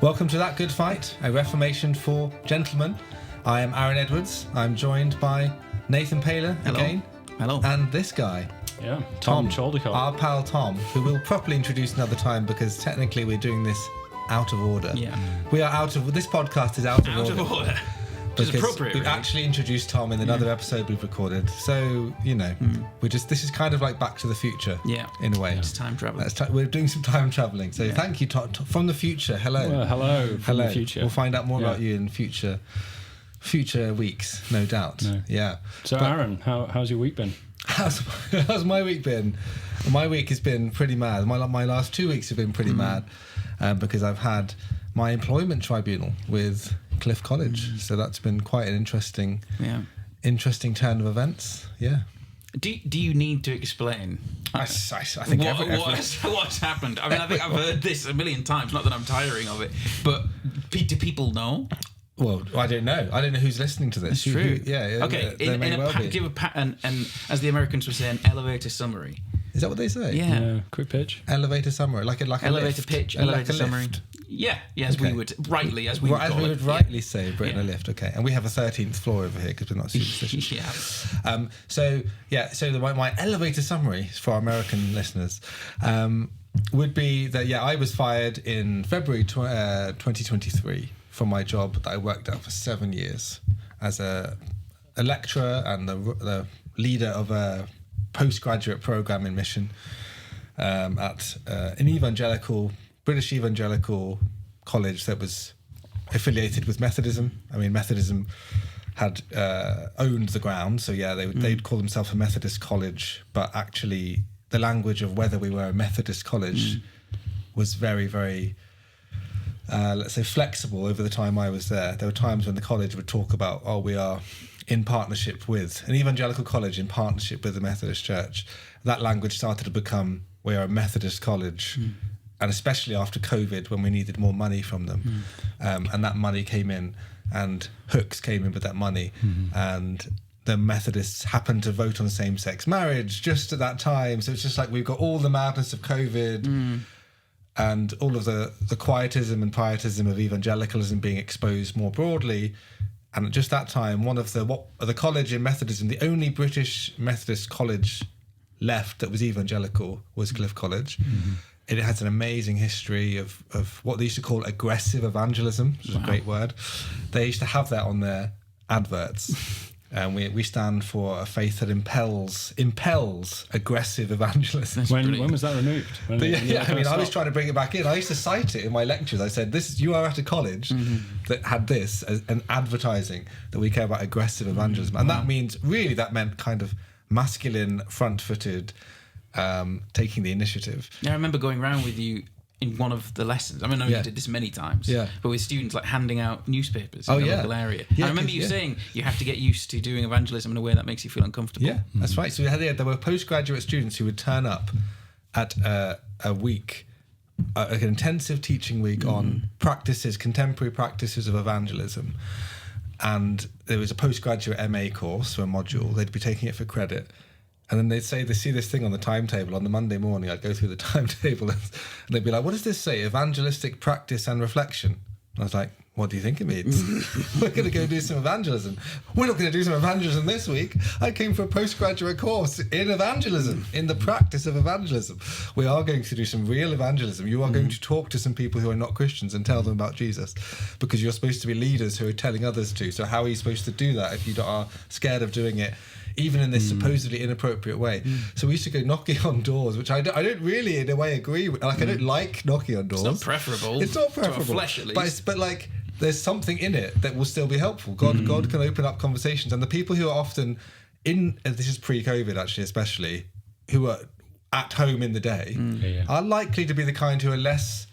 Welcome to That Good Fight, a Reformation for gentlemen. I am Aaron Edwards. I'm joined by Nathan Paylor again. Hello. And this guy. Yeah, Tom Chaldecott. Our pal Tom, who we'll properly introduce another time because technically we're doing this out of order. Yeah. We are this podcast is out of order. Which is appropriate, We've really. actually introduced Tom in another episode we've recorded. So, this is kind of like Back to the Future. Yeah. In a way. It's time travel. We're doing some time travelling. So thank you, Tom, from the future. Hello. Well, hello from the future. We'll find out more about you in future weeks, no doubt. No. Yeah. So, Aaron, how's your week been? How's my week been? My week has been pretty mad. My last 2 weeks have been pretty mad because I've had my employment tribunal with Cliff College. So that's been quite an interesting turn of events. Yeah. Do you need to explain? I think what's happened? I mean, I think I've heard this a million times. Not that I'm tiring of it, but do people know? Well, I don't know. I don't know who's listening to this. It's true. Okay. Give a pattern, and as the Americans would say, an elevator summary. Is that what they say? Yeah. Quick pitch. Elevator summary, like a elevator lift. pitch, Like elevator a summary. lift. Yeah. As we would rightly say, Britain a lift. Okay, and we have a 13th floor over here because we're not superstitious. My elevator summary for our American listeners would be that I was fired in February 2023 from my job that I worked at for 7 years as a lecturer and the leader of a postgraduate program in mission at an British evangelical college that was affiliated with Methodism. I mean, Methodism had owned the ground, so they'd call themselves a Methodist college, but actually the language of whether we were a Methodist college was very, very let's say flexible over the time I was there. There were times when the college would talk about, we are in partnership with an evangelical college in partnership with the Methodist Church. That language started to become, we are a Methodist college, and especially after COVID when we needed more money from them. And that money came in and hooks came in with that money. And the Methodists happened to vote on same-sex marriage just at that time. So it's just like we've got all the madness of COVID and all of the quietism and pietism of evangelicalism being exposed more broadly. And at just that time, one of the college in Methodism, the only British Methodist college left that was evangelical was Cliff College. It has an amazing history of what they used to call aggressive evangelism, which is a great word. They used to have that on their adverts. And we stand for a faith that impels aggressive evangelism. When was that removed? I was trying to bring it back in. I used to cite it in my lectures. I said, you are at a college that had this as an advertising that we care about aggressive evangelism. And that meant kind of masculine, front-footed, taking the initiative. Yeah, I remember going around with you in one of the lessons. I mean, I know you did this many times, but with students like handing out newspapers in the local area. I remember you saying you have to get used to doing evangelism in a way that makes you feel uncomfortable. Yeah, that's right. So there were postgraduate students who would turn up at a week, an intensive teaching week on contemporary practices of evangelism. And there was a postgraduate MA course, or a module. They'd be taking it for credit. And then they'd say, they see this thing on the timetable. On the Monday morning, I'd go through the timetable and they'd be like, what does this say? Evangelistic practice and reflection. And I was like, what do you think it means? We're going to go do some evangelism. We're not going to do some evangelism this week. I came for a postgraduate course in evangelism, in the practice of evangelism. We are going to do some real evangelism. You are going to talk to some people who are not Christians and tell them about Jesus, because you're supposed to be leaders who are telling others to. So how are you supposed to do that if you are scared of doing it, even in this supposedly inappropriate way? So we used to go knocking on doors, which I don't really in a way agree with. Like, I don't like knocking on doors. It's not preferable. To a flesh, at least. But like, there's something in it that will still be helpful. God can open up conversations. And the people who are often and this is pre-COVID actually especially, who are at home in the day, are likely to be the kind who are less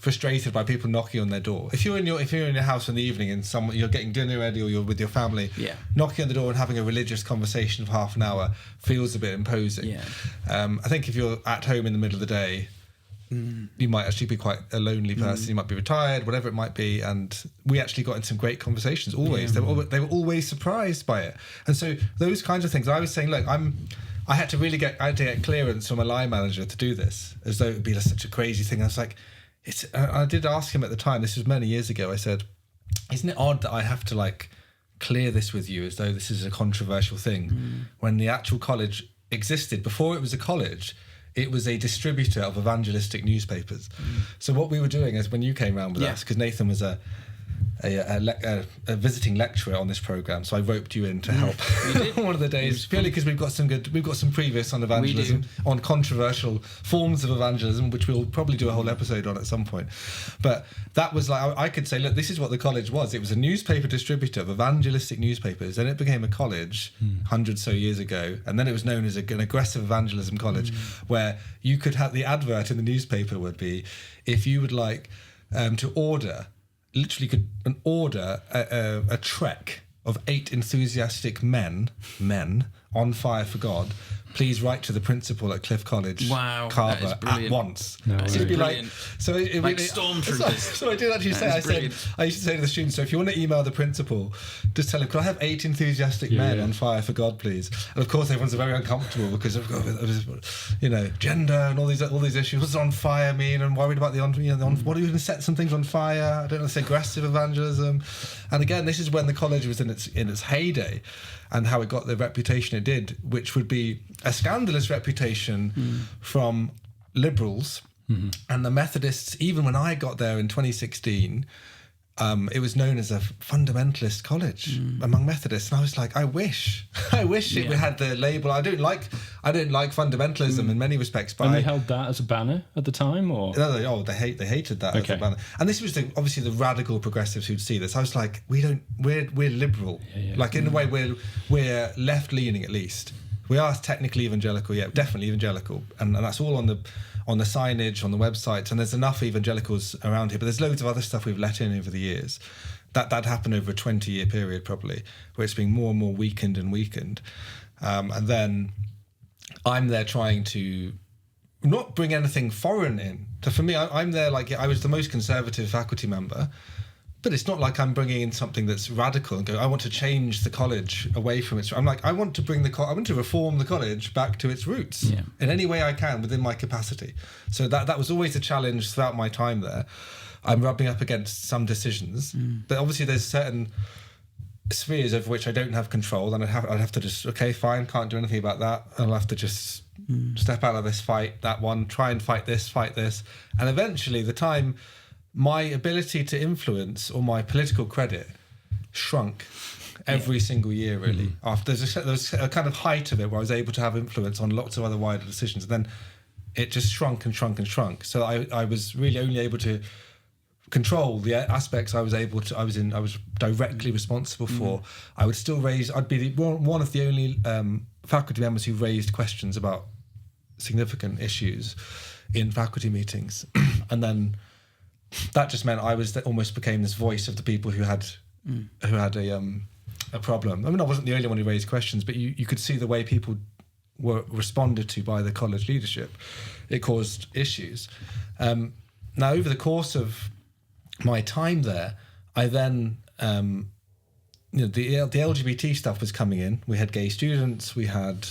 frustrated by people knocking on their door. If you're in your house in the evening and you're getting dinner ready or you're with your family, knocking on the door and having a religious conversation for half an hour feels a bit imposing. I think if you're at home in the middle of the day, you might actually be quite a lonely person. You might be retired, whatever it might be. And we actually got in some great conversations. Always, they were always surprised by it. And so those kinds of things. I was saying, look, I had to get clearance from a line manager to do this, as though it would be such a crazy thing. I was like, I did ask him at the time, this was many years ago, I said, isn't it odd that I have to like clear this with you as though this is a controversial thing when the actual college existed? Before it was a college, it was a distributor of evangelistic newspapers. So what we were doing is, when you came around with us, because Nathan was a visiting lecturer on this program, so I roped you in to help one of the days, purely because we've got some previous on evangelism, on controversial forms of evangelism, which we'll probably do a whole episode on at some point. But that was like, I could say, look, this is what the college was. It was a newspaper distributor of evangelistic newspapers, and it became a college 100 so years ago, and then it was known as an aggressive evangelism college, where you could have the advert in the newspaper would be, if you would like to order, literally could order a trek of 8 enthusiastic men on fire for God, please write to the principal at Cliff College, Carver, at once. No, it'd be like, stormtroopers. So I did actually say, I used to say to the students, so if you want to email the principal, just tell him, could I have 8 enthusiastic men on fire for God, please? And of course, everyone's very uncomfortable because of gender and all these issues. What does on fire mean? And worried about what are you going to set some things on fire? I don't know, it's aggressive evangelism. And again, this is when the college was in its heyday, and how it got the reputation it did, which would be a scandalous reputation from liberals and the Methodists. Even when I got there in 2016, it was known as a fundamentalist college among Methodists, and I was like, I wish it had the label. I don't like fundamentalism in many respects, but they held that as a banner at the time, or they hated that as a banner. And this was obviously the radical progressives who'd see this. I was like, we're liberal, like in a way we're left leaning, at least. We are technically evangelical, definitely evangelical, and that's all on the signage, on the websites, and there's enough evangelicals around here, but there's loads of other stuff we've let in over the years. That happened over a 20-year period, probably, where it's been more and more weakened and weakened. And then I'm there trying to not bring anything foreign in. So for me, I'm there like I was the most conservative faculty member, but it's not like I'm bringing in something that's radical and go, I want to change the college away from its. I'm like, I want to reform the college back to its roots in any way I can within my capacity. So that was always a challenge throughout my time there. I'm rubbing up against some decisions, but obviously there's certain spheres over which I don't have control, and I'd have to just, okay, fine, can't do anything about that. I'll have to just step out of this fight, that one, try and fight this, and eventually my ability to influence, or my political credit, shrunk every single year, really. After there was a kind of height of it where I was able to have influence on lots of other wider decisions, and then it just shrunk and shrunk and shrunk. So I was really only able to control the aspects I was directly responsible for. I'd be one of the only faculty members who raised questions about significant issues in faculty meetings, and then that just meant almost became this voice of the people who had a problem. I mean, I wasn't the only one who raised questions, but you could see the way people were responded to by the college leadership. It caused issues. Now, over the course of my time there, I then, the LGBT stuff was coming in. We had gay students, we had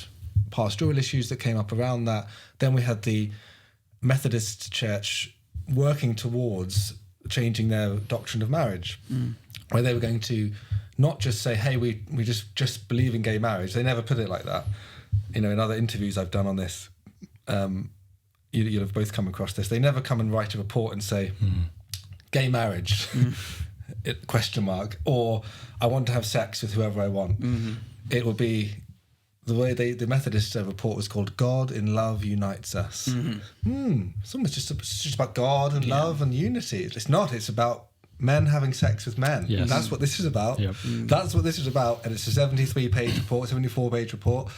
pastoral issues that came up around that. Then we had the Methodist Church working towards changing their doctrine of marriage, where they were going to not just say, hey, we just believe in gay marriage. They never put it like that. In other interviews I've done on this, you'll have both come across this. They never come and write a report and say, gay marriage, question mark, or I want to have sex with whoever I want. It will be the way the Methodist report was called God in Love Unites Us. It's almost just about God and love and unity. It's not. It's about men having sex with men. Yes. That's what this is about. Yep. That's what this is about. And it's a 74-page report,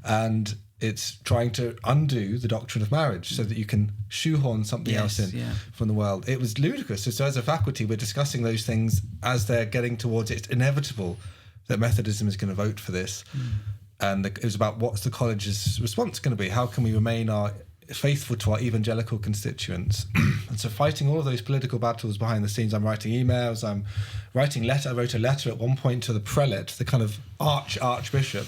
and it's trying to undo the doctrine of marriage so that you can shoehorn something else in from the world. It was ludicrous. So as a faculty, we're discussing those things as they're getting towards it. It's inevitable that Methodism is going to vote for this. And it was about what's the college's response going to be? How can we remain faithful to our evangelical constituents? And so fighting all of those political battles behind the scenes, I'm writing emails, I'm writing letters. I wrote a letter at one point to the prelate, the kind of archbishop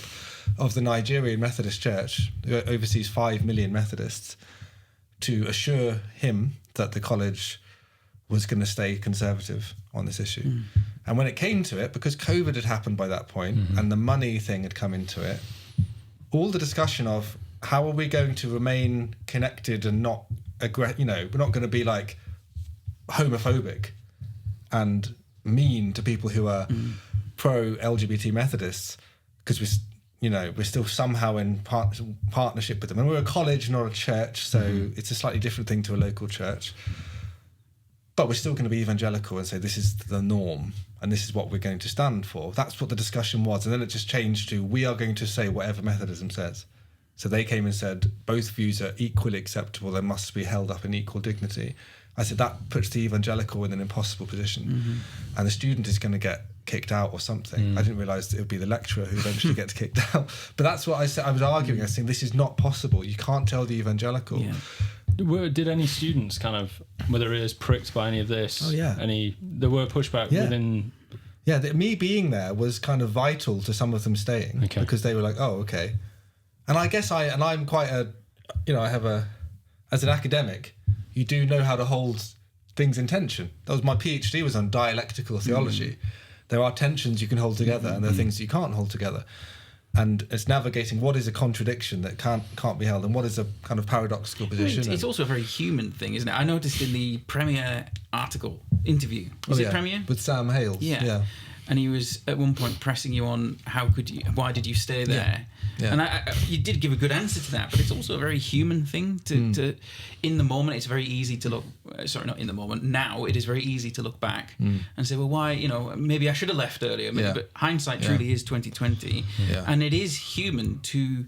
of the Nigerian Methodist Church, who oversees 5 million Methodists, to assure him that the college was going to stay conservative on this issue. And when it came to it, because COVID had happened by that point and the money thing had come into it, all the discussion of how are we going to remain connected and not we're not going to be like homophobic and mean to people who are pro-LGBT Methodists, because we're still somehow in partnership with them. And we're a college, not a church, so it's a slightly different thing to a local church. But we're still going to be evangelical and say this is the norm and this is what we're going to stand for. That's what the discussion was. And then it just changed to we are going to say whatever Methodism says. So they came and said both views are equally acceptable. They must be held up in equal dignity. I said that puts the evangelical in an impossible position. And the student is going to get kicked out or something. I didn't realise it would be the lecturer who eventually gets kicked out. But that's what I said. I was arguing. I was saying this is not possible. You can't tell the evangelical. Yeah. Did any students kind of, whether it is pricked by any of this? Oh yeah. There were pushback within. Yeah, me being there was kind of vital to some of them staying because they were like, oh, okay. And I guess I'm quite as an academic, you do know how to hold things in tension. That was my PhD was on dialectical theology. There are tensions you can hold together and there are things you can't hold together. And it's navigating what is a contradiction that can't be held and what is a kind of paradoxical position. It's also a very human thing, isn't it? I noticed in the Premier interview. Was it Premier? With Sam Hales. Yeah. And he was at one point pressing you on why did you stay there? Yeah. And you did give a good answer to that, but it's also a very human thing to in the moment, it's very easy to look, not in the moment, now it is very easy to look back and say, well, why, maybe I should have left earlier, but hindsight truly is 2020. Yeah. And it is human to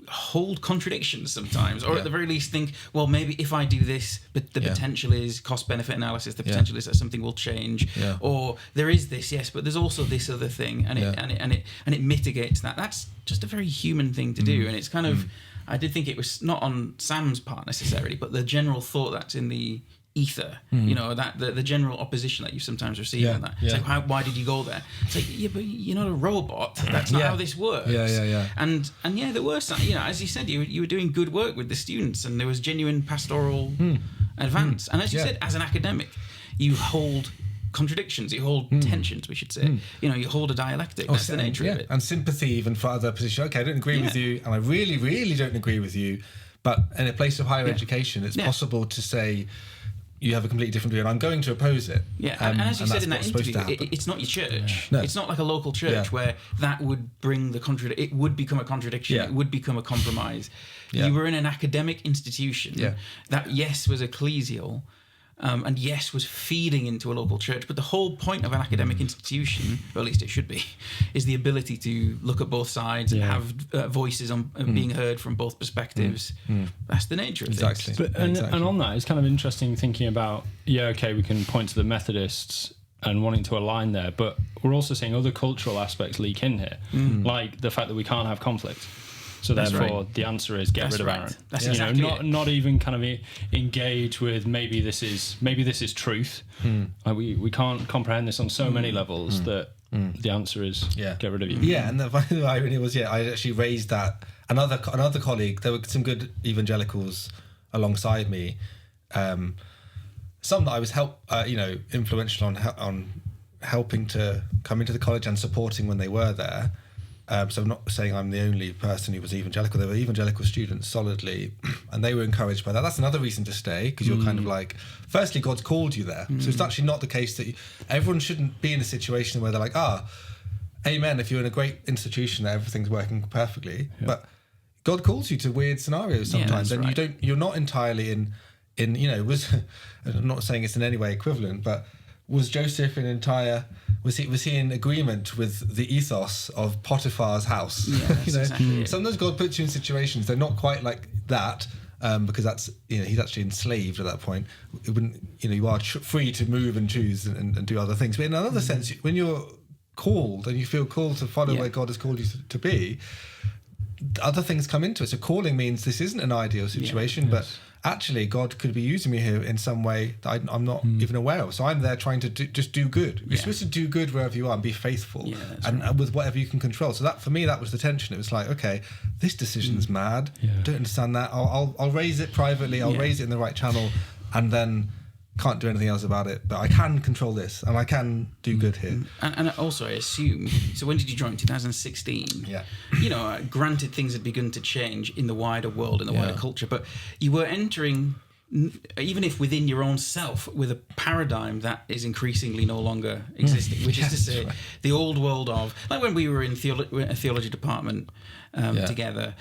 hold contradictions sometimes, or at the very least think, well, maybe if I do this, but the potential is cost-benefit analysis, the potential is that something will change, or there is this, yes, but there's also this other thing, and it mitigates that. That's just a very human thing to do, and it's kind of, I did think it was not on Sam's part necessarily, but the general thought that's in the ether, that the general opposition that you sometimes receive on that. It's like, why did you go there? It's like, yeah, but you're not a robot. That's not how this works. And there were some, as you said, you were doing good work with the students, and there was genuine pastoral advance. And as you said, as an academic, you hold contradictions, you hold tensions, we should say. You hold a dialectic. That's the nature of it. And sympathy even for other positions. Okay, I don't agree with you, and I really, really don't agree with you. But in a place of higher education, it's possible to say, you have a completely different view, and I'm going to oppose it. Yeah, and as you said in that interview, it's not your church. No. It's not like a local church where that would bring the contradiction. It would become a contradiction. It would become a compromise. You were in an academic institution that, yes, was ecclesial, and yes, was feeding into a local church. But the whole point of an academic institution, or at least it should be, is the ability to look at both sides and have voices on being heard from both perspectives. That's the nature of things. And on that, it's kind of interesting thinking about, we can point to the Methodists and wanting to align there, but we're also seeing other cultural aspects leak in here, like the fact that we can't have conflict. So therefore, the answer is get rid of Aaron. That's exactly not even kind of engage with maybe this is truth. Like we can't comprehend this on so many levels that the answer is get rid of you. Yeah, and the irony was I actually raised that. Another colleague. There were some good evangelicals alongside me. Some that I was influential on helping to come into the college and supporting when they were there. So I'm not saying I'm the only person who was evangelical. There were evangelical students solidly, and they were encouraged by that. That's another reason to stay, because you're kind of like, firstly, God's called you there. So it's actually not the case that everyone shouldn't be in a situation where they're like, amen, if you're in a great institution that everything's working perfectly. But God calls you to weird scenarios sometimes, and you're not entirely in I'm not saying it's in any way equivalent, but was Joseph was he in agreement with the ethos of Potiphar's house? Yeah, that's exactly it. Sometimes God puts you in situations they're not quite like that, because that's he's actually enslaved at that point. It wouldn't you are free to move and choose and do other things. But in another sense, when you're called and you feel called to follow where God has called you to be, other things come into it. So calling means this isn't an ideal situation, but actually God could be using me here in some way that I'm not even aware of. So I'm there trying to just do good. You're supposed to do good wherever you are and be faithful, and with whatever you can control. So that, for me, that was the tension. It was like, okay, this decision's mad. Don't understand that. I'll raise it privately. I'll raise it in the right channel, and then can't do anything else about it, but I can control this and I can do good here. And also, I assume, so when did you join? 2016? Yeah. Granted, things had begun to change in the wider world, in the wider culture, but you were entering, even if within your own self, with a paradigm that is increasingly no longer existing, which is to say, the old world of, like when we were in a theology department together,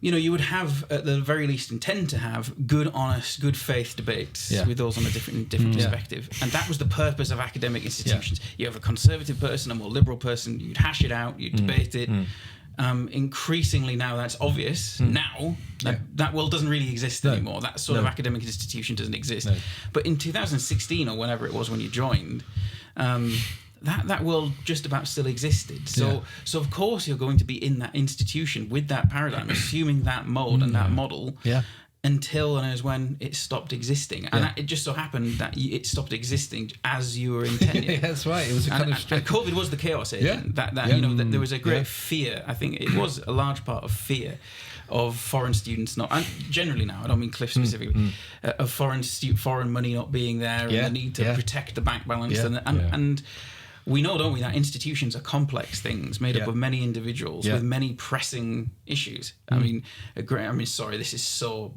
you would have, at the very least, intend to have good, honest, good faith debates with those on a different perspective. And that was the purpose of academic institutions. You have a conservative person, a more liberal person, you'd hash it out, you'd debate it. Increasingly now that's obvious. Now that world doesn't really exist anymore. That sort of academic institution doesn't exist. No. But in 2016 or whenever it was when you joined, that world just about still existed. So of course you're going to be in that institution with that paradigm, assuming that mode and that model. Until and as when it stopped existing, and it just so happened that it stopped existing as you were intending. That's right. It was and COVID was the chaos agent. That there was a great fear. I think it was a large part of fear of foreign students not, and generally now, I don't mean Cliff specifically, of foreign money not being there, and the need to protect the bank balance, and we know, don't we, that institutions are complex things made up of many individuals with many pressing issues. I mean, sorry, this is so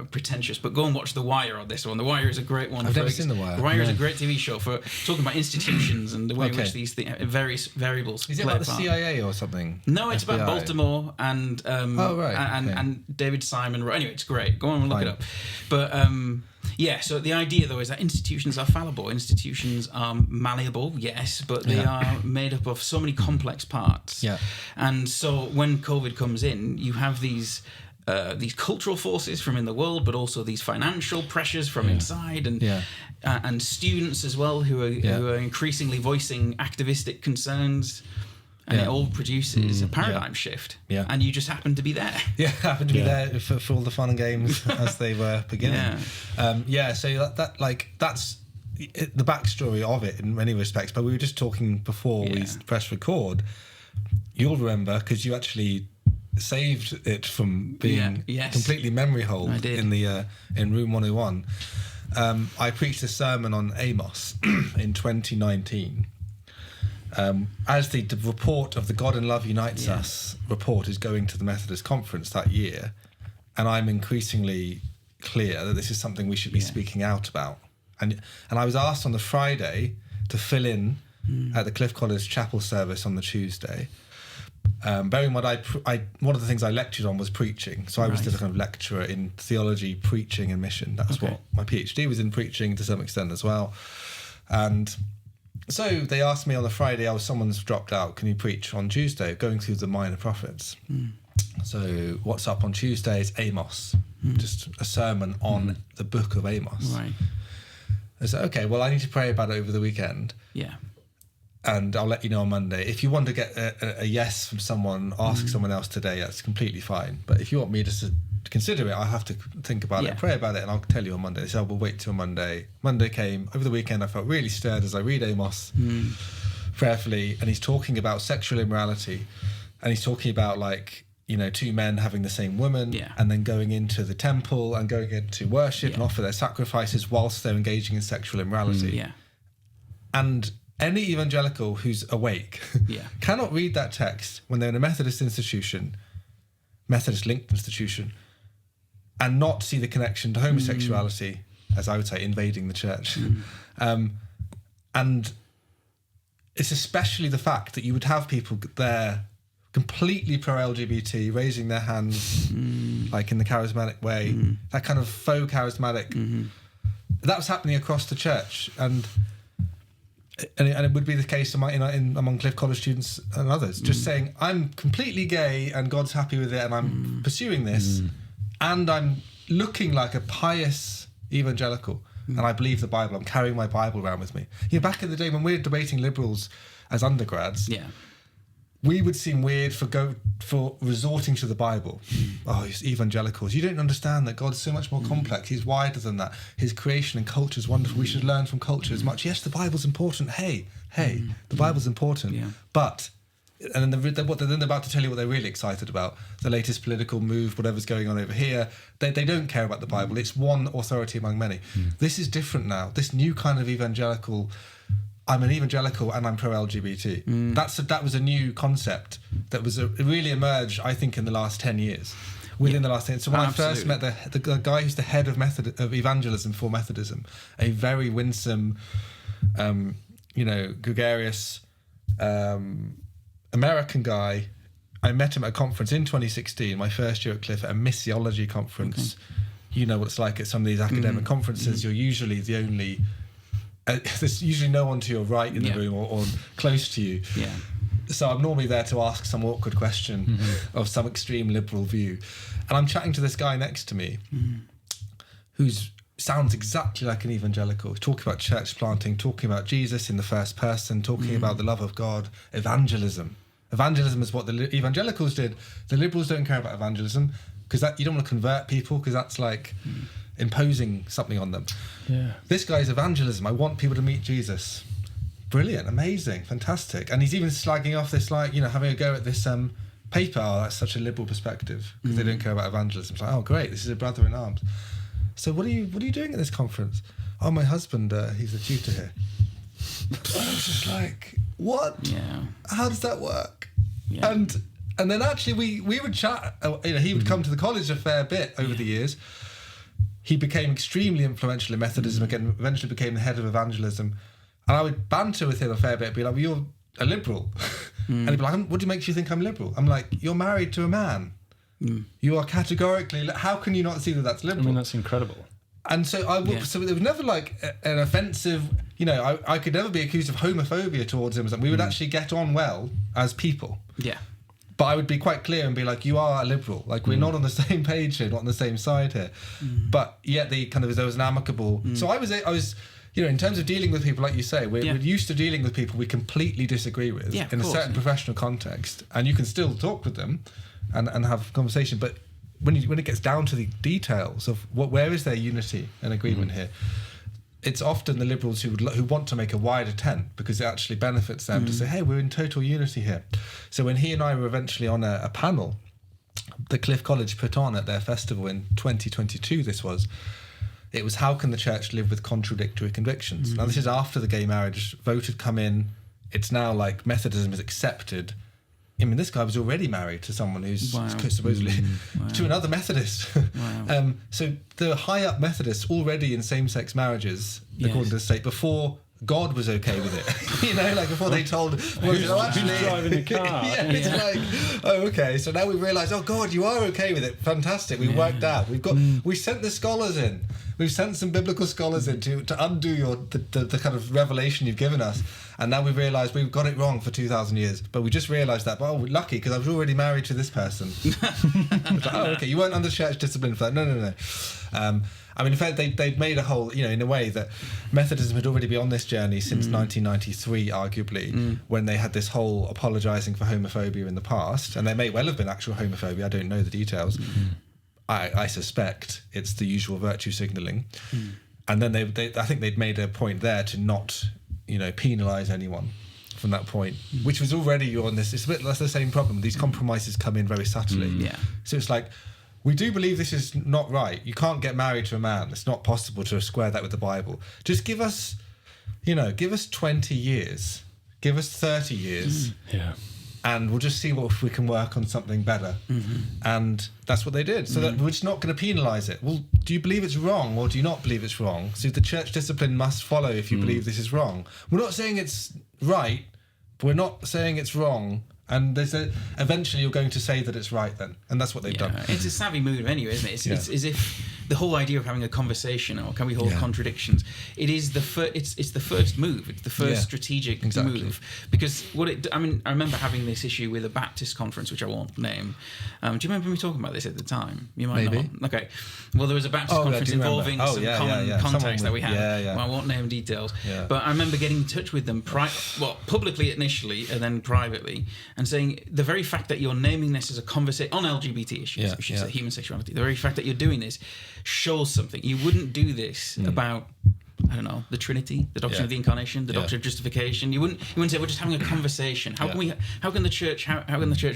pretentious, but go and watch The Wire on this one. The Wire is a great one. I've never seen The Wire. The Wire is a great TV show for talking about institutions and the way in which these various variables Is it about the CIA or something? No, it's about Baltimore and and David Simon. Anyway, it's great. Go on and look it up. But so the idea, though, is that institutions are fallible. Institutions are malleable, yes, but they are made up of so many complex parts. Yeah. And so when COVID comes in, you have these cultural forces from in the world, but also these financial pressures from inside, and students as well who are increasingly voicing activistic concerns. And it all produces a paradigm shift. Yeah. And you just happen to be there. Yeah, happen to be there for all the fun and games as they were beginning. So that's the backstory of it in many respects. But we were just talking before we pressed record. You'll remember, because you actually saved it from being completely memory hole in the in room 101. I preached a sermon on Amos in 2019. As the report of the God in Love Unites Us report is going to the Methodist Conference that year, and I'm increasingly clear that this is something we should be speaking out about. And I was asked on the Friday to fill in at the Cliff College chapel service on the Tuesday. Bearing in mind, one of the things I lectured on was preaching. So I was the kind of lecturer in theology, preaching and mission. That was what my PhD was in, preaching to some extent as well. And so they asked me on the Friday, someone's dropped out, can you preach on Tuesday, going through the minor prophets? So what's up on Tuesday is Amos, just a sermon on the book of Amos. Right. I said, okay, well, I need to pray about it over the weekend. Yeah. And I'll let you know on Monday. If you want to get a yes from someone, ask someone else today, that's completely fine. But if you want me just to consider it, I have to think about it, pray about it, and I'll tell you on Monday. So we'll wait till Monday. Monday came. Over the weekend, I felt really stirred as I read Amos prayerfully, and he's talking about sexual immorality, and he's talking about two men having the same woman, and then going into the temple and going into worship and offer their sacrifices whilst they're engaging in sexual immorality. And any evangelical who's awake cannot read that text when they're in a Methodist institution, Methodist-linked institution, and not see the connection to homosexuality, as I would say, invading the church. And it's especially the fact that you would have people there completely pro-LGBT, raising their hands like in the charismatic way, that kind of faux charismatic. That was happening across the church, and it would be the case among Cliff College students and others, just saying, I'm completely gay and God's happy with it and I'm pursuing this and I'm looking like a pious evangelical and I believe the Bible, I'm carrying my Bible around with me. Back in the day when we were debating liberals as undergrads, we would seem weird for resorting to the Bible. Oh, it's evangelicals. You don't understand that God's so much more complex. He's wider than that. His creation and culture is wonderful. We should learn from culture as much. Yes, the Bible's important. Hey, the Bible's important. But and then they're about to tell you what they're really excited about, the latest political move, whatever's going on over here. They don't care about the Bible. It's one authority among many. This is different now. This new kind of evangelical, I'm an evangelical and I'm pro-LGBT. That was a new concept that was really emerged, I think, in the last 10 years. Within the last 10 years. So when I first met the guy who's the head of evangelism for Methodism, a very winsome, gregarious American guy, I met him at a conference in 2016, my first year at Cliff, at a missiology conference. Okay. You know what it's like at some of these academic conferences. You're usually the only... there's usually no one to your right in the room or close to you. Yeah. So I'm normally there to ask some awkward question of some extreme liberal view. And I'm chatting to this guy next to me who sounds exactly like an evangelical, talking about church planting, talking about Jesus in the first person, talking about the love of God, evangelism. Evangelism is what the evangelicals did. The liberals don't care about evangelism because you don't want to convert people because that's like imposing something on them. Yeah. This guy's evangelism. I want people to meet Jesus. Brilliant, amazing, fantastic. And he's even slagging off this, having a go at this paper. Oh, that's such a liberal perspective because they don't care about evangelism. It's like, oh, great, this is a brother in arms. So what are you doing at this conference? Oh, my husband, he's a tutor here. I was just like, what? Yeah. How does that work? Yeah. And then actually we would chat. He would come to the college a fair bit over the years. He became extremely influential in Methodism. Again, eventually became the head of evangelism. And I would banter with him a fair bit, be like, well, you're a liberal. And he'd be like, what makes you think I'm liberal? I'm like, you're married to a man. You are categorically, how can you not see that that's liberal? I mean, that's incredible. And so so there was never like an offensive, I could never be accused of homophobia towards him. We would actually get on well as people. Yeah. But I would be quite clear and be like, you are a liberal. Like, we're not on the same page here, not on the same side here. But yet there was an amicable... So I was in terms of dealing with people, like you say, we're used to dealing with people we completely disagree with in a certain professional context. And you can still talk with them and have conversation. But when it gets down to the details of where is there unity and agreement here, it's often the liberals who want to make a wider tent because it actually benefits them to say, hey, we're in total unity here. So when he and I were eventually on a panel the Cliff College put on at their festival in 2022, it was how can the church live with contradictory convictions? Now, this is after the gay marriage vote had come in. It's now like Methodism is accepted. I mean, this guy was already married to someone who's supposedly to another Methodist. Wow. So the high up Methodists already in same-sex marriages, according to the state, before God was okay with it. Before they told, who's driving the car? It's like, oh, okay. So now we realise, oh, God, you are okay with it. Fantastic. We worked out. We sent the scholars in. We've sent some biblical scholars in to undo the kind of revelation you've given us. And now we've realised we've got it wrong for 2,000 years. But we just realised that, we're lucky because I was already married to this person. Okay, you weren't under church discipline for that. No. I mean, in fact, they'd made a whole, in a way that Methodism had already been on this journey since 1993, arguably, when they had this whole apologising for homophobia in the past. And there may well have been actual homophobia. I don't know the details. I suspect it's the usual virtue signalling. And then I think they'd made a point there to not, penalise anyone from that point, which was already on this. It's a bit that's the same problem. These compromises come in very subtly. So it's like, we do believe this is not right. You can't get married to a man. It's not possible to square that with the Bible. Just give us 20 years. Give us 30 years. And we'll just see if we can work on something better. And that's what they did. So that we're just not going to penalise it. Well, do you believe it's wrong or do you not believe it's wrong? So the church discipline must follow if you believe this is wrong. We're not saying it's right, but we're not saying it's wrong. And eventually you're going to say that it's right then. And that's what they've done. It's a savvy move anyway, isn't it? It's as if the whole idea of having a conversation, or can we hold contradictions, it is the it's the first move. It's the first strategic move. Because I remember having this issue with a Baptist conference, which I won't name. Do you remember me talking about this at the time? You might Maybe. Not. Okay. Well, there was a Baptist conference involving some common contacts that we had. Well, I won't name details. But I remember getting in touch with them publicly initially and then privately, and saying the very fact that you're naming this as a conversation on LGBT issues, which is human sexuality, the very fact that you're doing this shows something. You wouldn't do this about I don't know, the Trinity, the doctrine of the Incarnation, the doctrine of justification. You wouldn't say we're just having a conversation. How can the church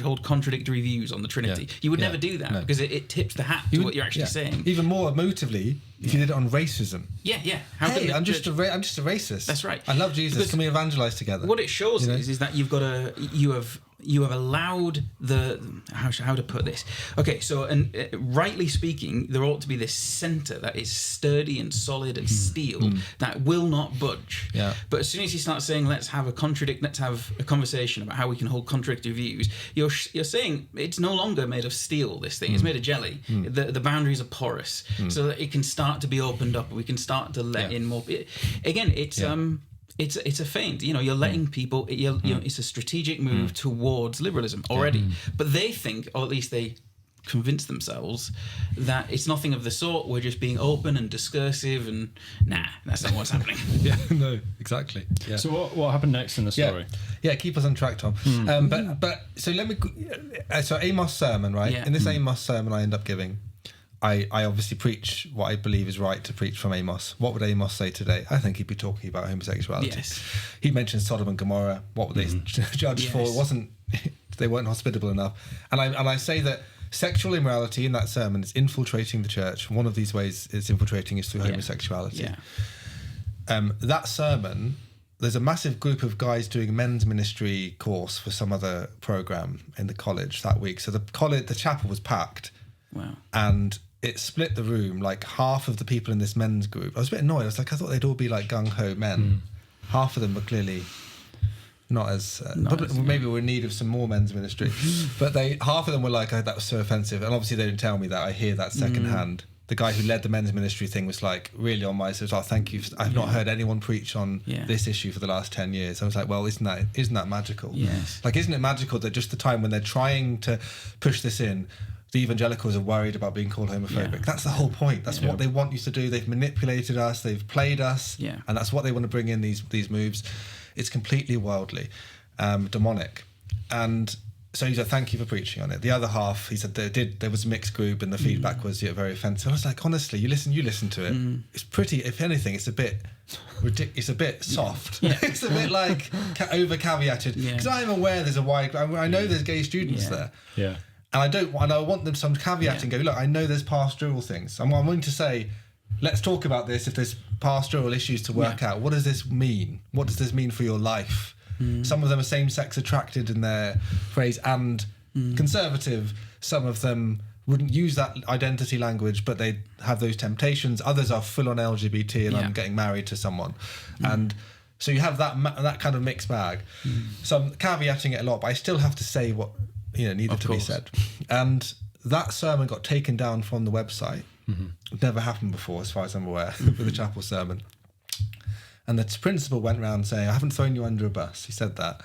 hold contradictory views on the Trinity? You would never do that because it tips the hat to what you're actually saying. Even more emotively, if you did it on racism. I'm just a racist. That's right. I love Jesus. Can we evangelize together? What it shows is that you have allowed how to put this. Okay, so rightly speaking, there ought to be this centre that is sturdy and solid and steel that will not budge. Yeah. But as soon as you start saying let's have a conversation about how we can hold contradictory views, you're saying it's no longer made of steel. This thing it's made of jelly. The boundaries are porous, so that it can start to be opened up. We can start to let in more. Again, it's a feint. You're letting people. It's a strategic move towards liberalism already. But they think, or at least they convince themselves, that it's nothing of the sort. We're just being open and discursive, and that's not what's happening. No, exactly. Yeah. So what happened next in the story? Yeah, keep us on track, Tom. But so let me. So Amos sermon, right? Yeah. In this Amos sermon, I end up giving. I obviously preach what I believe is right to preach from Amos. What would Amos say today? I think he'd be talking about homosexuality. Yes. He mentions Sodom and Gomorrah. What were they judged for? They weren't hospitable enough. And I say that sexual immorality in that sermon is infiltrating the church. One of these ways it's infiltrating is through homosexuality. That sermon, there's a massive group of guys doing a men's ministry course for some other program in the college that week. So the chapel was packed. Wow. And it split the room. Like half of the people in this men's group, I was a bit annoyed. I was like, I thought they'd all be like gung-ho men. Half of them were clearly not as maybe we're in need of some more men's ministry. But half of them were like, oh, that was so offensive. And obviously they didn't tell me that. I hear that secondhand. The guy who led the men's ministry thing was like really on my side. Oh, thank you. I've not heard anyone preach on this issue for the last 10 years. I was like, well, isn't that magical? Yes. Like, isn't it magical that just the time when they're trying to push this in, the evangelicals are worried about being called homophobic. That's the whole point. That's what they want you to do. They've manipulated us. They've played us. And that's what they want to bring in these moves. It's completely worldly, demonic. And so he said, thank you for preaching on it. The other half, he said there was a mixed group and the feedback was very offensive. I was like, honestly, you listen to it. It's pretty, if anything, it's a bit it's a bit soft. It's a bit like over caveated. Because I'm aware there's a wide, I know there's gay students there. Yeah. And I want them some caveat and go, look, I know there's pastoral things. I'm willing to say, let's talk about this if there's pastoral issues to work out. What does this mean? What does this mean for your life? Some of them are same-sex attracted in their phrase and conservative. Some of them wouldn't use that identity language, but they have those temptations. Others are full-on LGBT and I'm getting married to someone. And so you have that kind of mixed bag. So I'm caveating it a lot, but I still have to say what needed to be said. And that sermon got taken down from the website. Never happened before, as far as I'm aware, with the chapel sermon. And the principal went around saying, I haven't thrown you under a bus. He said that,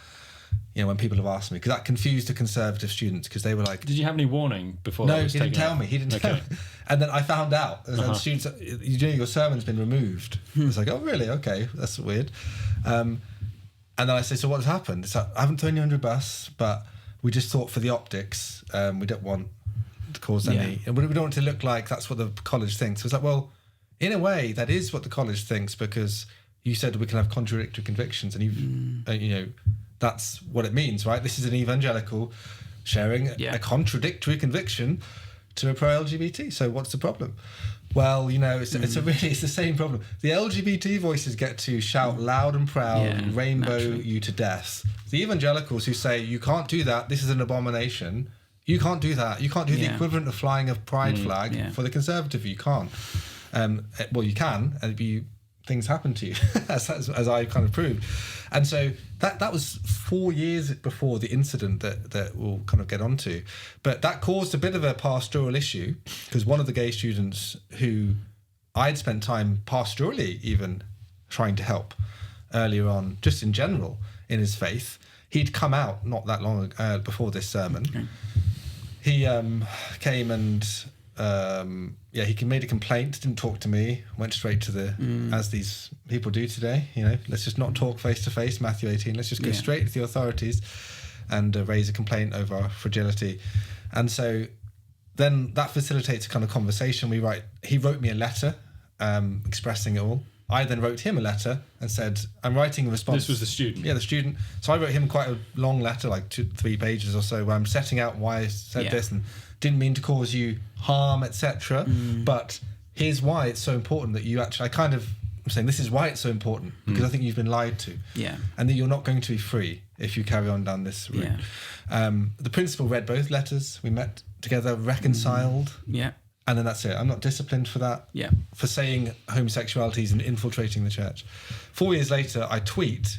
when people have asked me, because that confused the conservative students, because they were like... Did you have any warning before No, that was he didn't tell me. He didn't tell me. And then I found out. And students, your sermon's been removed. I was like, oh, really? Okay, that's weird. And then I said, so what's happened? It's like, I haven't thrown you under a bus, but we just thought for the optics, we don't want to cause any... And we don't want it to look like that's what the college thinks. So it's like, well, in a way, that is what the college thinks, because... You said we can have contradictory convictions, and that's what it means, right? This is an evangelical sharing a contradictory conviction to a pro-LGBT. So what's the problem? Well, it's the same problem. The LGBT voices get to shout loud and proud and rainbow you to death. The evangelicals who say you can't do that, this is an abomination. You can't do that. You can't do the equivalent of flying a pride flag for the conservative. You can't. Well, you can, and things happen to you, as I kind of proved. And so that was 4 years before the incident that we'll kind of get onto. But that caused a bit of a pastoral issue, because one of the gay students who I'd spent time pastorally even trying to help earlier on, just in general, in his faith, he'd come out not that long before this sermon. Okay. He came and... he made a complaint, didn't talk to me, went straight to as these people do today, let's just not talk face to face, Matthew 18, let's just go straight to the authorities and raise a complaint over our fragility. And so then that facilitates a kind of conversation. He wrote me a letter expressing it all. I then wrote him a letter and said, I'm writing a response. This was the student. Yeah, the student. So I wrote him quite a long letter, like 2-3 pages or so, where I'm setting out why I said this and didn't mean to cause you harm, etc. But here's why it's so important that you actually, I'm saying this is why it's so important, because I think you've been lied to. Yeah. And that you're not going to be free if you carry on down this route. Yeah. The principal read both letters. We met together, reconciled. Yeah. And then that's it. I'm not disciplined for that. Yeah. For saying homosexuality is infiltrating the church. 4 years later, I tweet,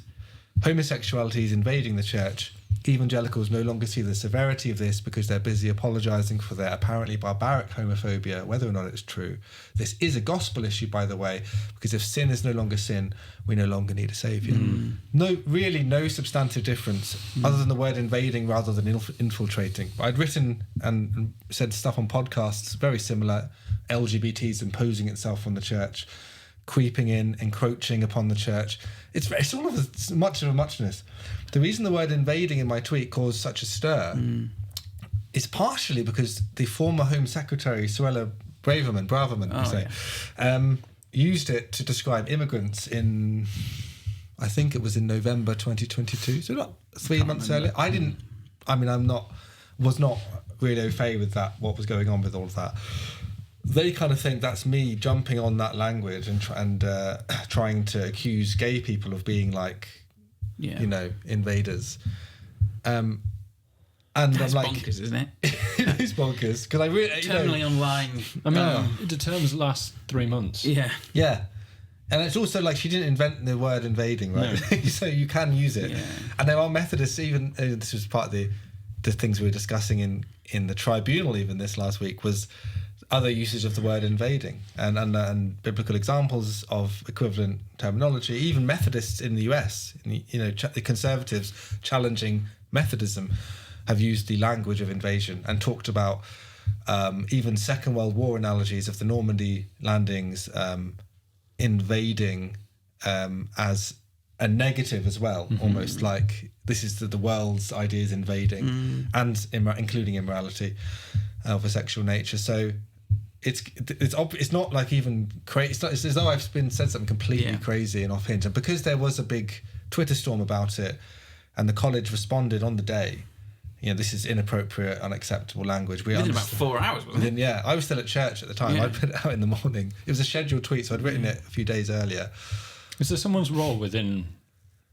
homosexuality is invading the church. Evangelicals no longer see the severity of this because they're busy apologising for their apparently barbaric homophobia, whether or not it's true. This is a gospel issue, by the way, because if sin is no longer sin, we no longer need a saviour. No substantive difference other than the word invading rather than infiltrating. I'd written and said stuff on podcasts very similar. LGBTs imposing itself on the church, creeping in, encroaching upon the church. It's all of much of a muchness. The reason the word invading in my tweet caused such a stir is partially because the former Home Secretary, Suella Braverman, used it to describe immigrants in, I think it was in November 2022, so about 3 months earlier. Was not really au fait with that, what was going on with all of that. They kind of think that's me jumping on that language and trying to accuse gay people of being like, invaders. And that's I'm like, bonkers, isn't it? It is bonkers because I really Terminally online. I mean, the terms last 3 months. Yeah. And it's also like she didn't invent the word invading, right? No. So you can use it. Yeah. And there are Methodists, even this was part of the things we were discussing in the Tribunal even this last week, was other usage of the word invading and biblical examples of equivalent terminology. Even Methodists in the US, the conservatives challenging Methodism, have used the language of invasion and talked about even Second World War analogies of the Normandy landings invading as a negative as well, almost like this is the world's ideas invading and including immorality of a sexual nature. So it's not like even crazy. It's as though I've said something completely crazy and off hinge. And because there was a big Twitter storm about it, and the college responded on the day, this is inappropriate, unacceptable language. Within about 4 hours, wasn't it? Yeah, I was still at church at the time. I put it out in the morning. It was a scheduled tweet, so I'd written it a few days earlier. Is there someone's role within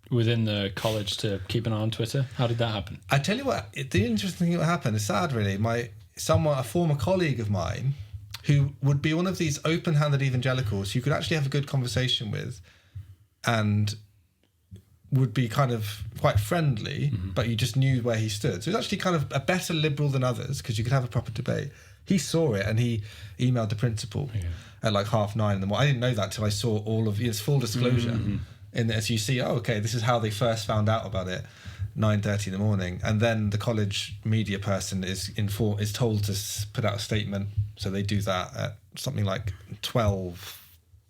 the college to keep an eye on Twitter? How did that happen? I tell you what, the interesting thing that happened is sad, really. A former colleague of mine, who would be one of these open-handed evangelicals you could actually have a good conversation with and would be kind of quite friendly, but you just knew where he stood. So he was actually kind of a better liberal than others because you could have a proper debate. He saw it and he emailed the principal at like 9:30 in the morning. I didn't know that till I saw all of it's full disclosure. In as you see, this is how they first found out about it, 9:30 in the morning. And then the college media person is told to put out a statement. So they do that at something like 12.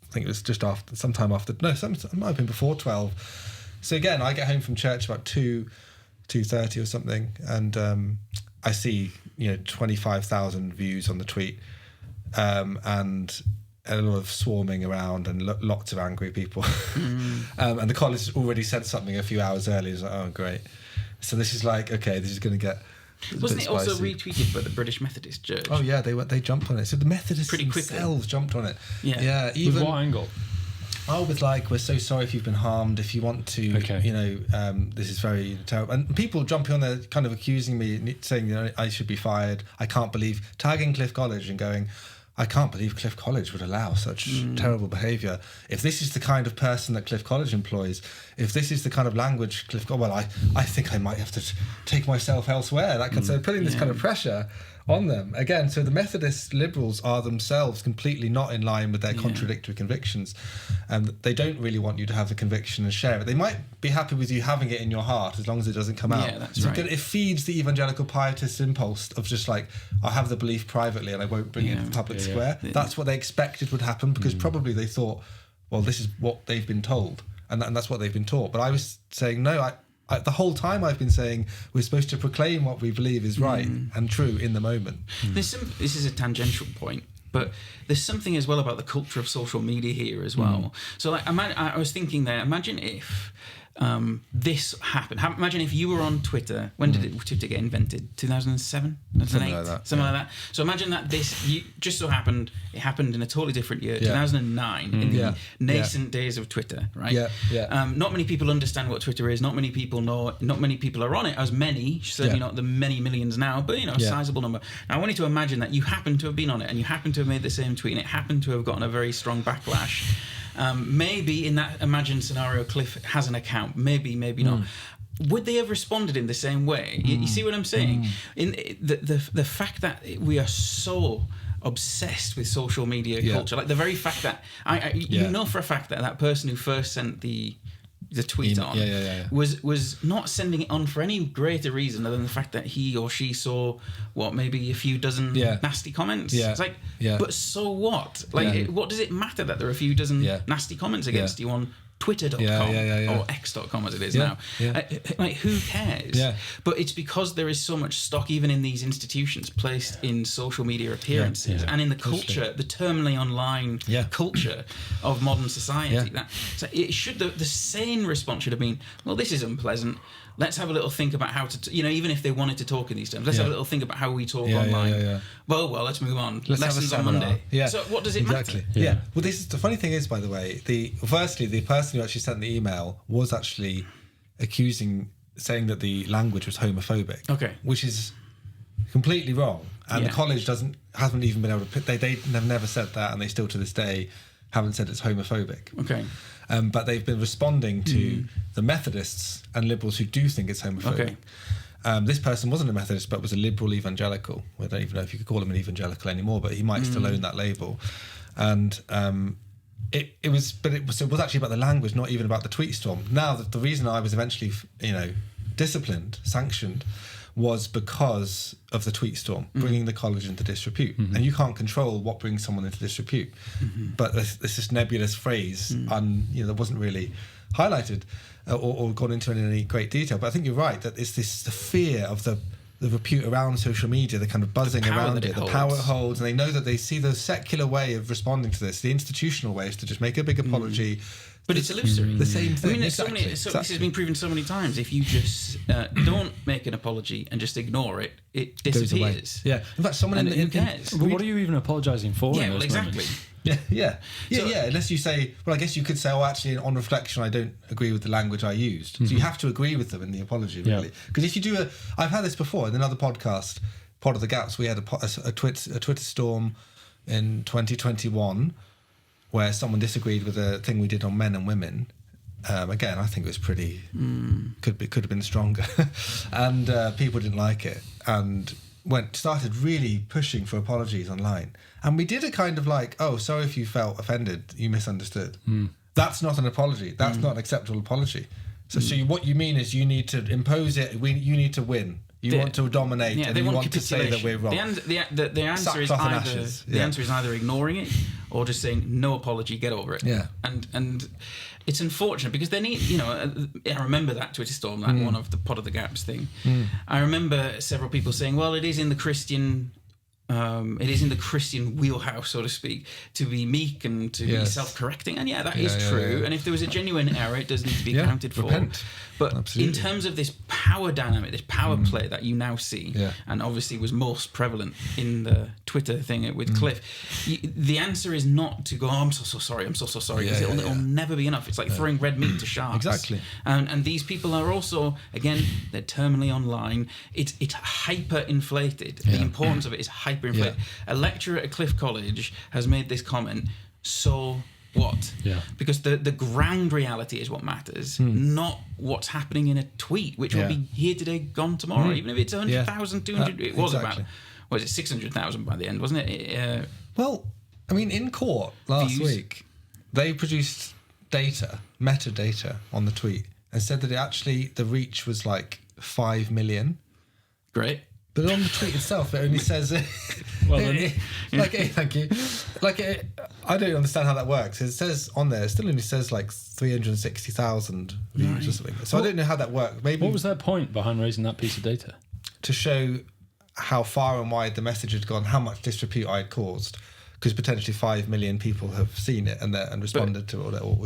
I think it was just after, sometime after. No, it might have been before 12. So again, I get home from church about 2:30 or something, and I see 25,000 views on the tweet, and a lot of swarming around and lots of angry people. And the college already said something a few hours earlier. It's like, oh great. So this is like, okay, this is going to get. Wasn't it also retweeted by the British Methodist Church? Oh yeah, they jumped on it. So the Methodists themselves jumped on it. Yeah. With what angle? With like, we're so sorry if you've been harmed. If you want to, this is very terrible. And people jumping on there, kind of accusing me, saying I should be fired. I can't believe, tagging Cliff College and going, I can't believe Cliff College would allow such terrible behaviour. If this is the kind of person that Cliff College employs, if this is the kind of language I think I might have to take myself elsewhere. So putting this kind of pressure on them again. So the Methodist liberals are themselves completely not in line with their contradictory convictions, and they don't really want you to have the conviction and share it. They might be happy with you having it in your heart as long as it doesn't come out. That's right. It feeds the evangelical pietist impulse of just like, I'll have the belief privately and I won't bring it into the public square. That's what they expected would happen because probably they thought, well, this is what they've been told and that's what they've been taught. But I was saying, no, the whole time I've been saying we're supposed to proclaim what we believe is right and true in the moment. This is a tangential point, But there's something as well about the culture of social media here as well. So like, I was thinking there, imagine if this happened. Imagine if you were on Twitter. When did Twitter get invented? 2007? 2008? Something like that. So imagine that just so happened, it happened in a totally different year, 2009, in the nascent days of Twitter, right? Not many people understand what Twitter is. Not many people know. Not many people are on it. As many, certainly not the many millions now, but a sizable number. Now I want you to imagine that you happen to have been on it and you happen to have made the same tweet and it happened to have gotten a very strong backlash. Maybe in that imagined scenario, Cliff has an account. Maybe not. Would they have responded in the same way? You see what I'm saying? In the fact that we are so obsessed with social media culture, like the very fact that you know for a fact that person who first sent the tweet on was not sending it on for any greater reason other than the fact that he or she saw maybe a few dozen nasty comments. It's like, but so what? Like, what does it matter that there are a few dozen nasty comments against you on Twitter.com or X.com as it is now? Like, who cares? But it's because there is so much stock even in these institutions placed in social media appearances and in the culture, the terminally online culture of modern society. So it should, the sane response should have been, well, this is unpleasant. Let's have a little think about how to, even if they wanted to talk in these terms, let's have a little think about how we talk online. Well, let's move on. Lessons on Monday. So what does it matter? Well, this is the funny thing is, by the way, firstly, the person who actually sent the email was actually saying that the language was homophobic. Okay. Which is completely wrong. And the college hasn't even been able to put, they have never said that, and they still to this day haven't said it's homophobic. Okay. But they've been responding to the Methodists and liberals who do think it's homophobic. This person wasn't a Methodist, but was a liberal evangelical. I don't even know if you could call him an evangelical anymore, but he might still own that label. And it was actually about the language, not even about the tweet storm. Now, the reason I was eventually, disciplined, sanctioned, was because of the tweet storm, bringing the college into disrepute. And you can't control what brings someone into disrepute. But there's this nebulous phrase, that wasn't really highlighted or gone into in any great detail. But I think you're right, that it's the fear of the repute around social media, the kind of buzzing around it, the power it holds. And they know that they see the secular way of responding to this. The institutional way is to just make a big apology. But it's illusory. The same thing. I mean, this has been proven so many times. If you just don't make an apology and just ignore it, it disappears. In fact, someone who cares? But what are you even apologising for? Yeah, well, exactly. Unless you say, well, I guess you could say, oh, actually, on reflection, I don't agree with the language I used. So you have to agree with them in the apology, really. Because if you do I've had this before in another podcast, Pod of the Gaps. We had a Twitter storm in 2021. Where someone disagreed with a thing we did on men and women. Again, I think it was pretty could have been stronger, and people didn't like it and started really pushing for apologies online. And we did a kind of like, oh, sorry if you felt offended, you misunderstood. That's not an apology. That's not an acceptable apology. So what you mean is you need to impose it. You need to win. You want to dominate, and you want to say that we're wrong. The answer is either ignoring it or just saying no apology, get over it. And it's unfortunate because they need, I remember that Twitter storm, that one of the Pod of the Gaps thing. I remember several people saying, well, it is in the Christian wheelhouse, so to speak, to be meek and to be self-correcting. And that is true. And if there was a genuine error, it does need to be accounted for. Repent. But absolutely. In terms of this power dynamic, this power play that you now see, and obviously was most prevalent in the Twitter thing with Cliff, the answer is not to go, oh, I'm so sorry, because it'll never be enough. It's like throwing red meat to sharks. Exactly. And these people are also, again, they're terminally online. It's hyper-inflated. The importance of it is hyper-inflated. A lecturer at Cliff College has made this comment, so what? Because the ground reality is what matters, not what's happening in a tweet, which will be here today, gone tomorrow. Even if it's 100,000, 200, it was about, 600,000 by the end, wasn't it? Well, I mean, in court last week, they produced metadata on the tweet, and said that the reach was like 5 million. Great. But on the tweet itself, it only says, thank you. I don't understand how that works. It says on there, it still only says like 360,000 views or something. So I don't know how that works. Maybe what was their point behind raising that piece of data? To show how far and wide the message had gone, how much disrepute I had caused. because potentially 5 million people have seen it and responded to it, or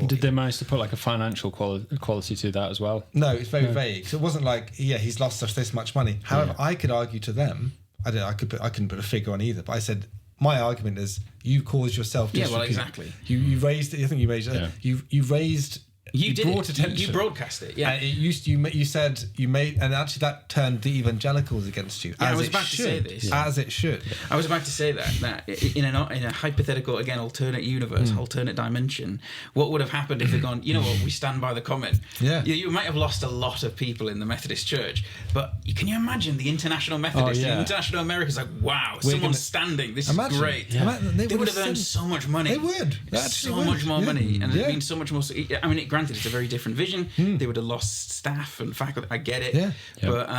did they manage to put like a financial quality to that as well? No, it's very vague. So it wasn't like, he's lost us this much money. However, I could argue to them, I couldn't put a figure on either, but I said, my argument is you caused yourself disrepute. Yeah, well, exactly. You raised, I think you raised, you raised, you brought attention. You broadcast it, yeah. And you said you made, and actually that turned the evangelicals against you. Yeah, as I was it about should, to say this. As it should. I was about to say that in a hypothetical, again, alternate universe, alternate dimension, what would have happened if they'd gone, you know what, we stand by the comment. Yeah. You might have lost a lot of people in the Methodist Church, but can you imagine the international Methodists, the international Americans, like, wow, someone's standing, this is great. Yeah. They would have earned so much money. They would. So much more money, and it'd been so much more. I mean, granted, it's a very different vision. They would have lost staff and faculty. I get it, but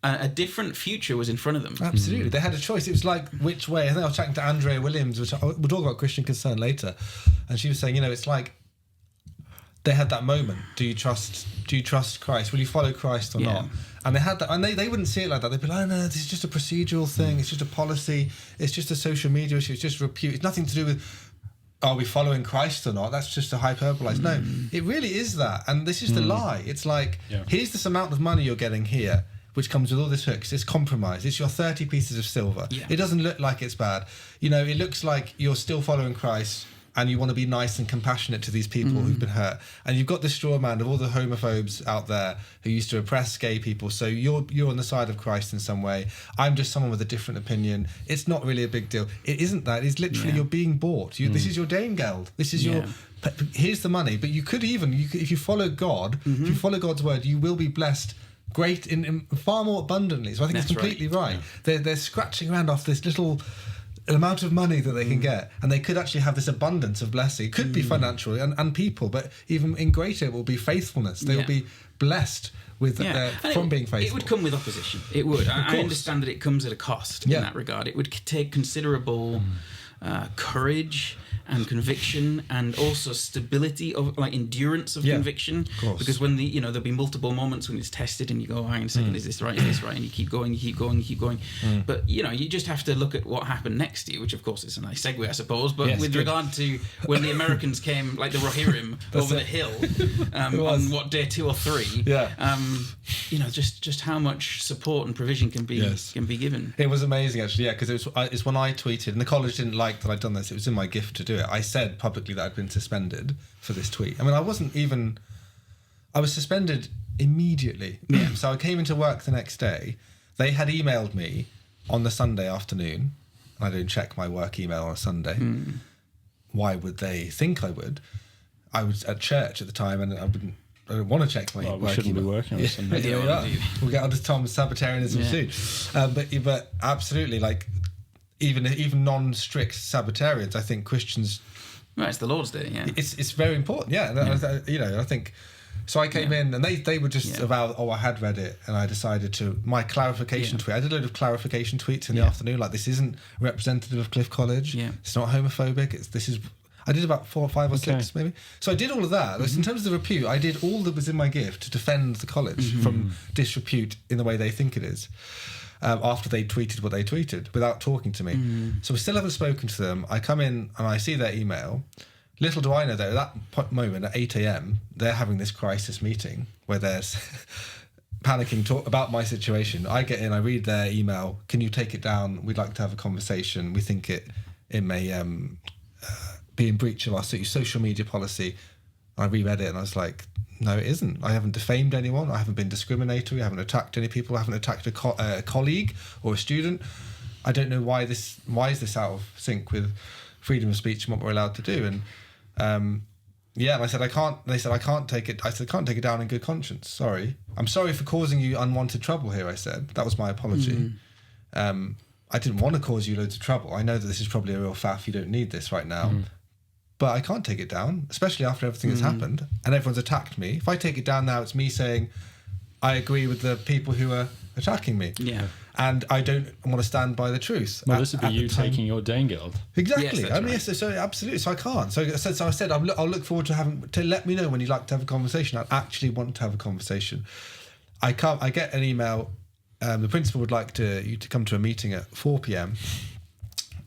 a different future was in front of them. Absolutely, they had a choice. It was like which way. I think I was chatting to Andrea Williams, which we'll talk about Christian Concern later, and she was saying, it's like they had that moment. Do you trust Christ? Will you follow Christ or not? And they had that, and they wouldn't see it like that. They'd be like, no, this is just a procedural thing. It's just a policy. It's just a social media issue. It's just repute. It's nothing to do with, are we following Christ or not? That's just a hyperbolized. No, it really is that. And this is the lie. It's like, here's this amount of money you're getting here, which comes with all this hooks. It's compromise. It's your 30 pieces of silver. Yeah. It doesn't look like it's bad. It looks like you're still following Christ and you want to be nice and compassionate to these people who've been hurt. And you've got this straw man of all the homophobes out there who used to oppress gay people. So you're on the side of Christ in some way. I'm just someone with a different opinion. It's not really a big deal. It isn't that. It's literally you're being bought. This is your Danegeld. This is your... Here's the money. But you could even... if you follow God, if you follow God's word, you will be blessed great in far more abundantly. So I think it's completely right. Yeah. They're scratching around off this little... amount of money that they can get, and they could actually have this abundance of blessing. It could be financial and people, but even in greater it will be faithfulness. They will be blessed with from being faithful. It would come with opposition. It would. I understand that it comes at a cost in that regard. It would take considerable courage and conviction, and also stability of endurance of conviction. Of because when there'll be multiple moments when it's tested and you go, hang on a second, is this right? Is this right? And you keep going. But you just have to look at what happened next to you, which of course is a nice segue, I suppose. But with regard to when the Americans came, like the Rohirrim over the hill, on what, day 2 or 3? Just how much support and provision can be given. It was amazing actually, because it's when I tweeted, and the college didn't like that I'd done this. It was in my gift to do it. I said publicly that I'd been suspended for this tweet. I mean, I was suspended immediately. So I came into work the next day. They had emailed me on the Sunday afternoon, and I don't check my work email on a Sunday. Why would they think I would? I was at church at the time, and I don't want to check my work shouldn't email. Be working on Sunday. We'll get on to Tom's Sabbatarianism soon. But absolutely, even non-strict Sabbatarians, I think Christians... Right, it's the Lord's Day, It's very important, I think... So I came in, and they were just about, I had read it, and I decided to... My clarification tweet, I did a load of clarification tweets in the afternoon, this isn't representative of Cliff College, it's not homophobic, I did about 4 or 5 or 6, maybe. So I did all of that. In terms of the repute, I did all that was in my gift to defend the college from disrepute in the way they think it is. After they tweeted what they tweeted without talking to me. So we still haven't spoken to them. I come in and I see their email. Little do I know that at that moment at 8 a.m, they're having this crisis meeting where they're panicking about my situation. I get in, I read their email. Can you take it down? We'd like to have a conversation. We think it may be in breach of our social media policy. I reread it and I was like, no, it isn't. I haven't defamed anyone. I haven't been discriminatory. I haven't attacked any people. I haven't attacked a colleague or a student. I don't know why is this out of sync with freedom of speech and what we're allowed to do. And and I said I can't. They said I can't take it. I said I can't take it down in good conscience. Sorry. I'm sorry for causing you unwanted trouble here. I said that was my apology. I didn't want to cause you loads of trouble. I know that this is probably a real faff. You don't need this right now. But I can't take it down, especially after everything that's happened and everyone's attacked me. If I take it down now, it's me saying, I agree with the people who are attacking me. And I don't want to stand by the truth. Well, this would be you taking your Danegeld. Exactly. Yes, so absolutely. So I can't. So I said, I'll look forward to let me know when you'd like to have a conversation. I actually want to have a conversation. I get an email. The principal would like you to come to a meeting at 4 p.m.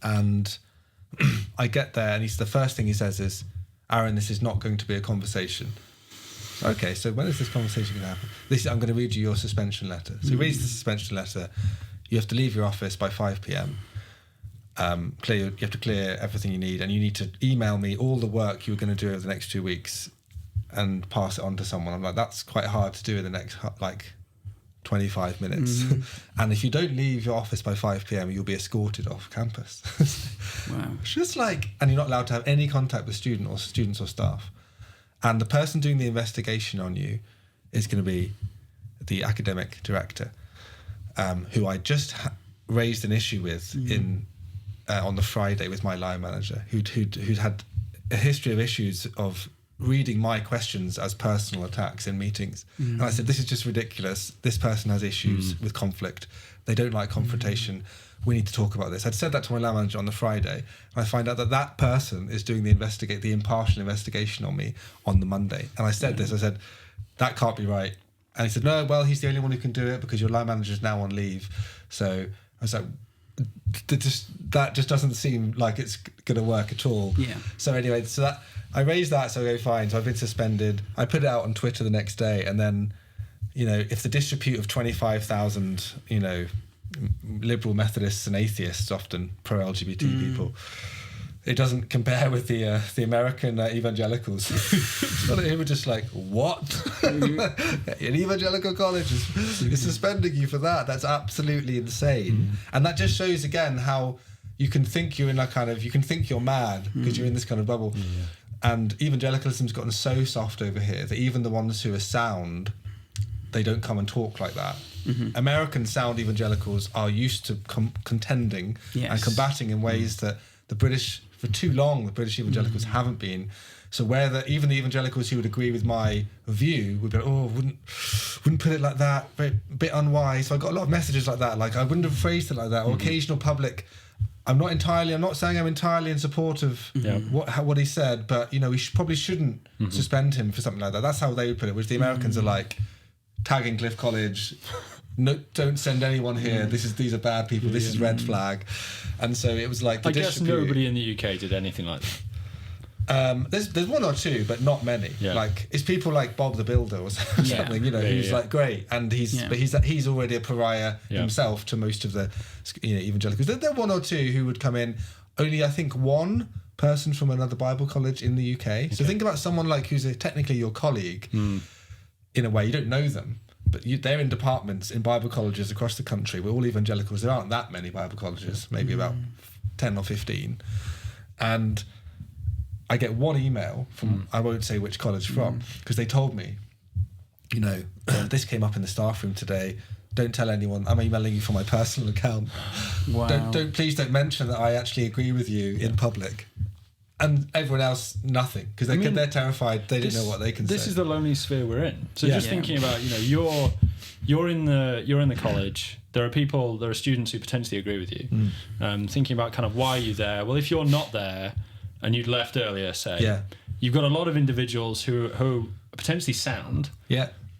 And I get there, and the first thing he says is, "Aaron, this is not going to be a conversation." Okay, so when is this conversation going to happen? I'm going to read you your suspension letter. So he reads the suspension letter. You have to leave your office by 5 p.m. You have to clear everything you need, and you need to email me all the work you were going to do over the next 2 weeks and pass it on to someone. I'm like, that's quite hard to do in the next 25 minutes. And if you don't leave your office by 5 p.m, you'll be escorted off campus. Wow. It's just and you're not allowed to have any contact with students or staff. And the person doing the investigation on you is going to be the academic director, who I just raised an issue with on the Friday with my line manager, who'd had a history of issues of reading my questions as personal attacks in meetings. And I said, this is just ridiculous. This person has issues with conflict. They don't like confrontation. We need to talk about this. I'd said that to my line manager on the Friday, and I find out that person is doing the impartial investigation on me on the Monday. And I said this, I said, that can't be right. And he said, no, well, he's the only one who can do it because your line manager is now on leave. So I was like, that just doesn't seem like it's going to work at all. Yeah. So anyway, I raised that, so okay, fine. So I've been suspended. I put it out on Twitter the next day, and then, if the disrepute of 25,000, liberal Methodists and atheists, often pro-LGBT people, it doesn't compare with the American evangelicals who were just like, what? An evangelical college is suspending you for that? That's absolutely insane. And that just shows again how you can think you're you can think you're mad because you're in this kind of bubble. And evangelicalism's gotten so soft over here that even the ones who are sound, they don't come and talk like that. American sound evangelicals are used to contending and combating in ways that the British evangelicals haven't been. So even the evangelicals who would agree with my view would be like, oh, wouldn't put it like that, a bit unwise. So I got a lot of messages like that, like I wouldn't have phrased it like that, or occasional public. I'm not saying I'm entirely in support of what he said, but we probably shouldn't suspend him for something like that. That's how they would put it, which the Americans are like, tagging Cliff College, no, don't send anyone here. These are bad people. This is red flag. And so it was like. I guess nobody in the UK did anything like that. There's one or two, but not many. Yeah. Like it's people like Bob the Builder or something, who's like great, and he's already a pariah himself to most of the evangelicals. There are one or two who would come in. Only I think one person from another Bible college in the UK. So think about someone like who's technically your colleague. In a way, you don't know them, but they're in departments in Bible colleges across the country. We're all evangelicals. There aren't that many Bible colleges, maybe about 10 or 15. And I get one email from, I won't say which college from, because they told me, this came up in the staff room today. Don't tell anyone. I'm emailing you from my personal account. Wow. Please don't mention that I actually agree with you in public. And everyone else, nothing, because they're terrified. They don't know what they can say. This is the lonely sphere we're in. So just thinking about, you're in the college. There are students who potentially agree with you. Thinking about kind of why you're there. Well, if you're not there and you'd left earlier, say, you've got a lot of individuals who are potentially sound.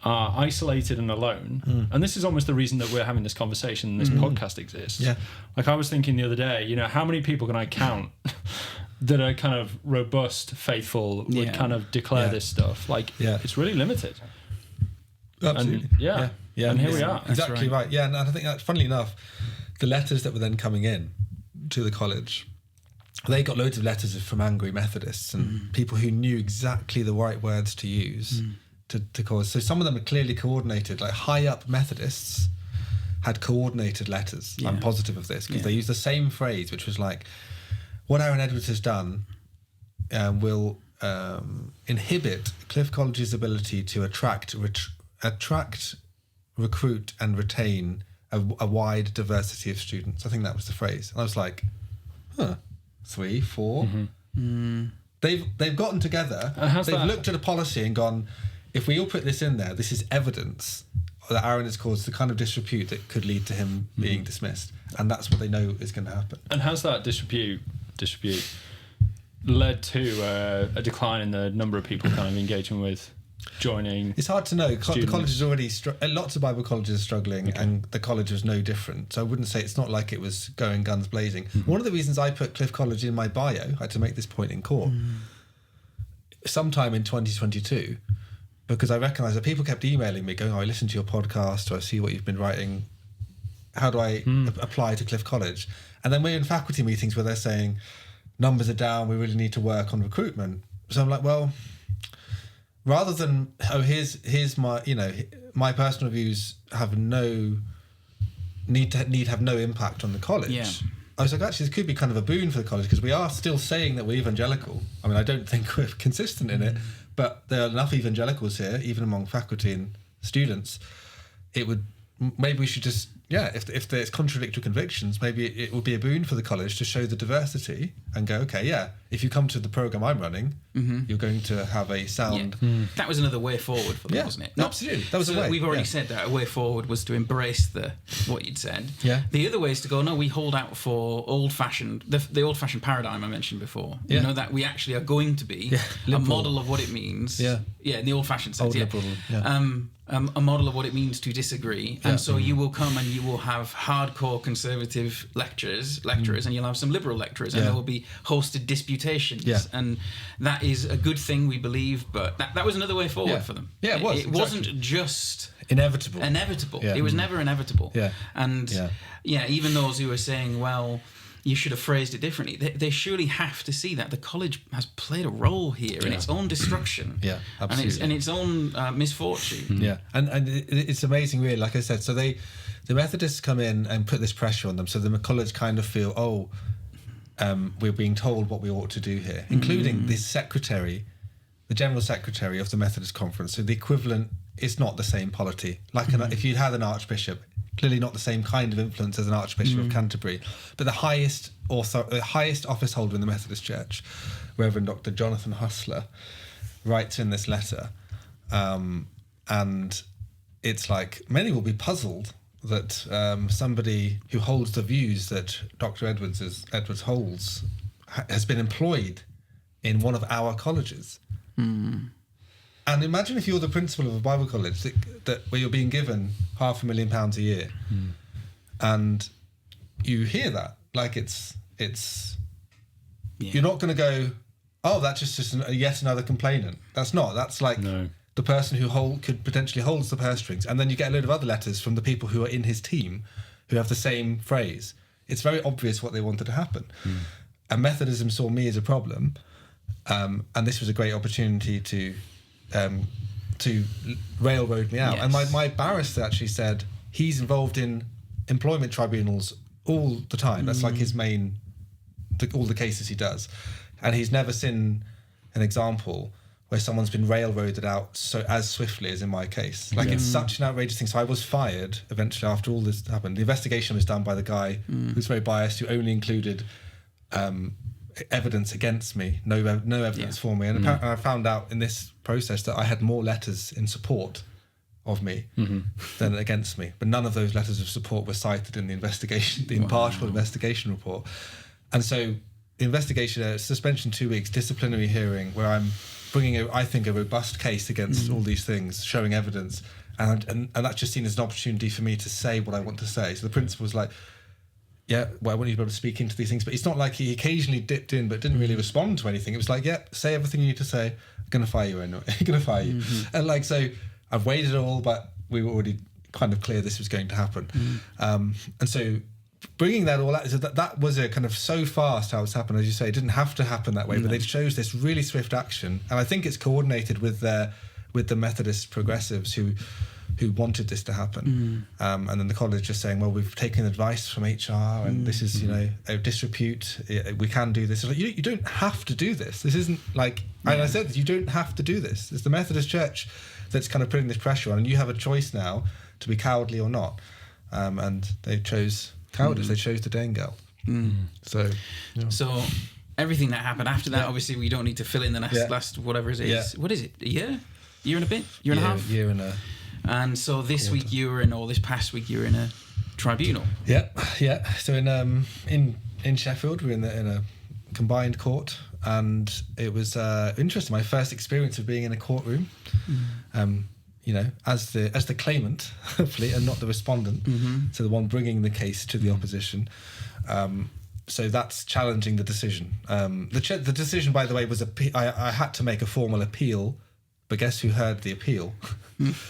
Are isolated and alone. And this is almost the reason that we're having this conversation and this podcast exists. Like I was thinking the other day, how many people can I count that are kind of robust, faithful, would kind of declare this stuff? Like, it's really limited. Absolutely. And, and here we are. Exactly right. Yeah, and I think that, funnily enough, the letters that were then coming in to the college, they got loads of letters from angry Methodists and people who knew exactly the right words to use to cause. So some of them are clearly coordinated, like high up Methodists had coordinated letters. I'm positive of this because they used the same phrase, which was like, what Aaron Edwards has done will inhibit Cliff College's ability to attract, recruit, and retain a wide diversity of students. I think that was the phrase. And I was like, 3, 4. They've gotten together. They've looked at a policy and gone, if we all put this in there, this is evidence that Aaron has caused the kind of disrepute that could lead to him being dismissed. And that's what they know is going to happen. And has that disrepute led to a decline in the number of people kind of engaging with joining? It's hard to know. The Students. college is already lots of Bible colleges are struggling, and the college was no different. So I wouldn't say it's not like it was going guns blazing. One of the reasons I put Cliff College in my bio, I had to make this point in court, sometime in 2022, because I recognised that people kept emailing me going, "Oh, I listened to your podcast, or I see what you've been writing. How do I apply to Cliff College?" And then we're in faculty meetings where they're saying, "Numbers are down. We really need to work on recruitment." So I'm like, well, rather than here's my my personal views have no have no impact on the college. Yeah. I was like, actually, this could be kind of a boon for the college because we are still saying that we're evangelical. I mean, I don't think we're consistent in it, but there are enough evangelicals here, even among faculty and students. Maybe we should just, if there's contradictory convictions, maybe it would be a boon for the college to show the diversity and go, okay, if you come to the program I'm running, you're going to have a sound. Yeah. That was another way forward for them, wasn't it? Absolutely. That was a way. We've already said that a way forward was to embrace what you'd said. Yeah. The other way is to go, no, we hold out for the old-fashioned paradigm I mentioned before. Yeah. You know, that we actually are going to be a model of what it means. Yeah. Yeah, in the old-fashioned sense. Old liberal, yeah. A model of what it means to disagree, and so you will come and you will have hardcore conservative lecturers, and you'll have some liberal lecturers, and there will be hosted disputations, and that is a good thing, we believe. But that was another way forward for them. Yeah, it was. It wasn't just inevitable. Yeah. It was never inevitable. Yeah, and even those who are saying, well, you should have phrased it differently. They surely have to see that the college has played a role here in its own destruction, absolutely, and its own misfortune. Yeah, and it's amazing, really. Like I said, so the Methodists come in and put this pressure on them, so the college kind of feel, we're being told what we ought to do here, including this secretary, the general secretary of the Methodist Conference. So the equivalent is not the same polity. Like if you'd had an archbishop. Clearly not the same kind of influence as an Archbishop of Canterbury, but the highest office holder in the Methodist Church, Reverend Dr. Jonathan Hustler, writes in this letter, and it's like many will be puzzled that somebody who holds the views that Dr. Edwards holds has been employed in one of our colleges. And imagine if you're the principal of a Bible college that where you're being given £500,000 a year, and you hear that, like it's you're not going to go, oh, that's just yet another complainant. That's not. That's like the person who could potentially holds the purse strings, and then you get a load of other letters from the people who are in his team who have the same phrase. It's very obvious what they wanted to happen, and Methodism saw me as a problem, and this was a great opportunity to railroad me out. Yes. And my barrister actually said he's involved in employment tribunals all the time. That's like his main, all the cases he does. And he's never seen an example where someone's been railroaded out so as swiftly as in my case. Like it's such an outrageous thing. So I was fired eventually after all this happened. The investigation was done by the guy who's very biased, who only included evidence against me, no evidence for me, and I found out in this process that I had more letters in support of me than against me, but none of those letters of support were cited in the investigation, the impartial investigation report. And so the investigation, suspension 2 weeks, disciplinary hearing, where I'm bringing I think a robust case against all these things, showing evidence, and that's just seen as an opportunity for me to say what I want to say. So the principal was like, I want you to be able to speak into these things. But it's not like he occasionally dipped in but didn't really respond to anything. It was like, say everything you need to say. I'm going to fire you anyway. I'm going to fire you. And so I've waited it all, but we were already kind of clear this was going to happen. And so bringing that all out, so that was a kind of so fast how it's happened. As you say, it didn't have to happen that way, but they chose this really swift action. And I think it's coordinated with the Methodist progressives who wanted this to happen, and then the college just saying, well, we've taken advice from HR, and this is a disrepute. We can do this. Like, you don't have to do this. This isn't like. And I said, you don't have to do this. It's the Methodist Church that's kind of putting this pressure on, and you have a choice now to be cowardly or not. And they chose cowardice. They chose the Dangale. So everything that happened after that, obviously, we don't need to fill in the last whatever it is. Yeah. What is it? A year and a bit? Year and a half? Year and a. And so this week this past week you were in a tribunal. Yeah. So in Sheffield we're in a combined court, and it was interesting. My first experience of being in a courtroom, as the claimant, hopefully, and not the respondent, so the one bringing the case to the opposition. So that's challenging the decision. The decision, by the way, was I had to make a formal appeal, but guess who heard the appeal?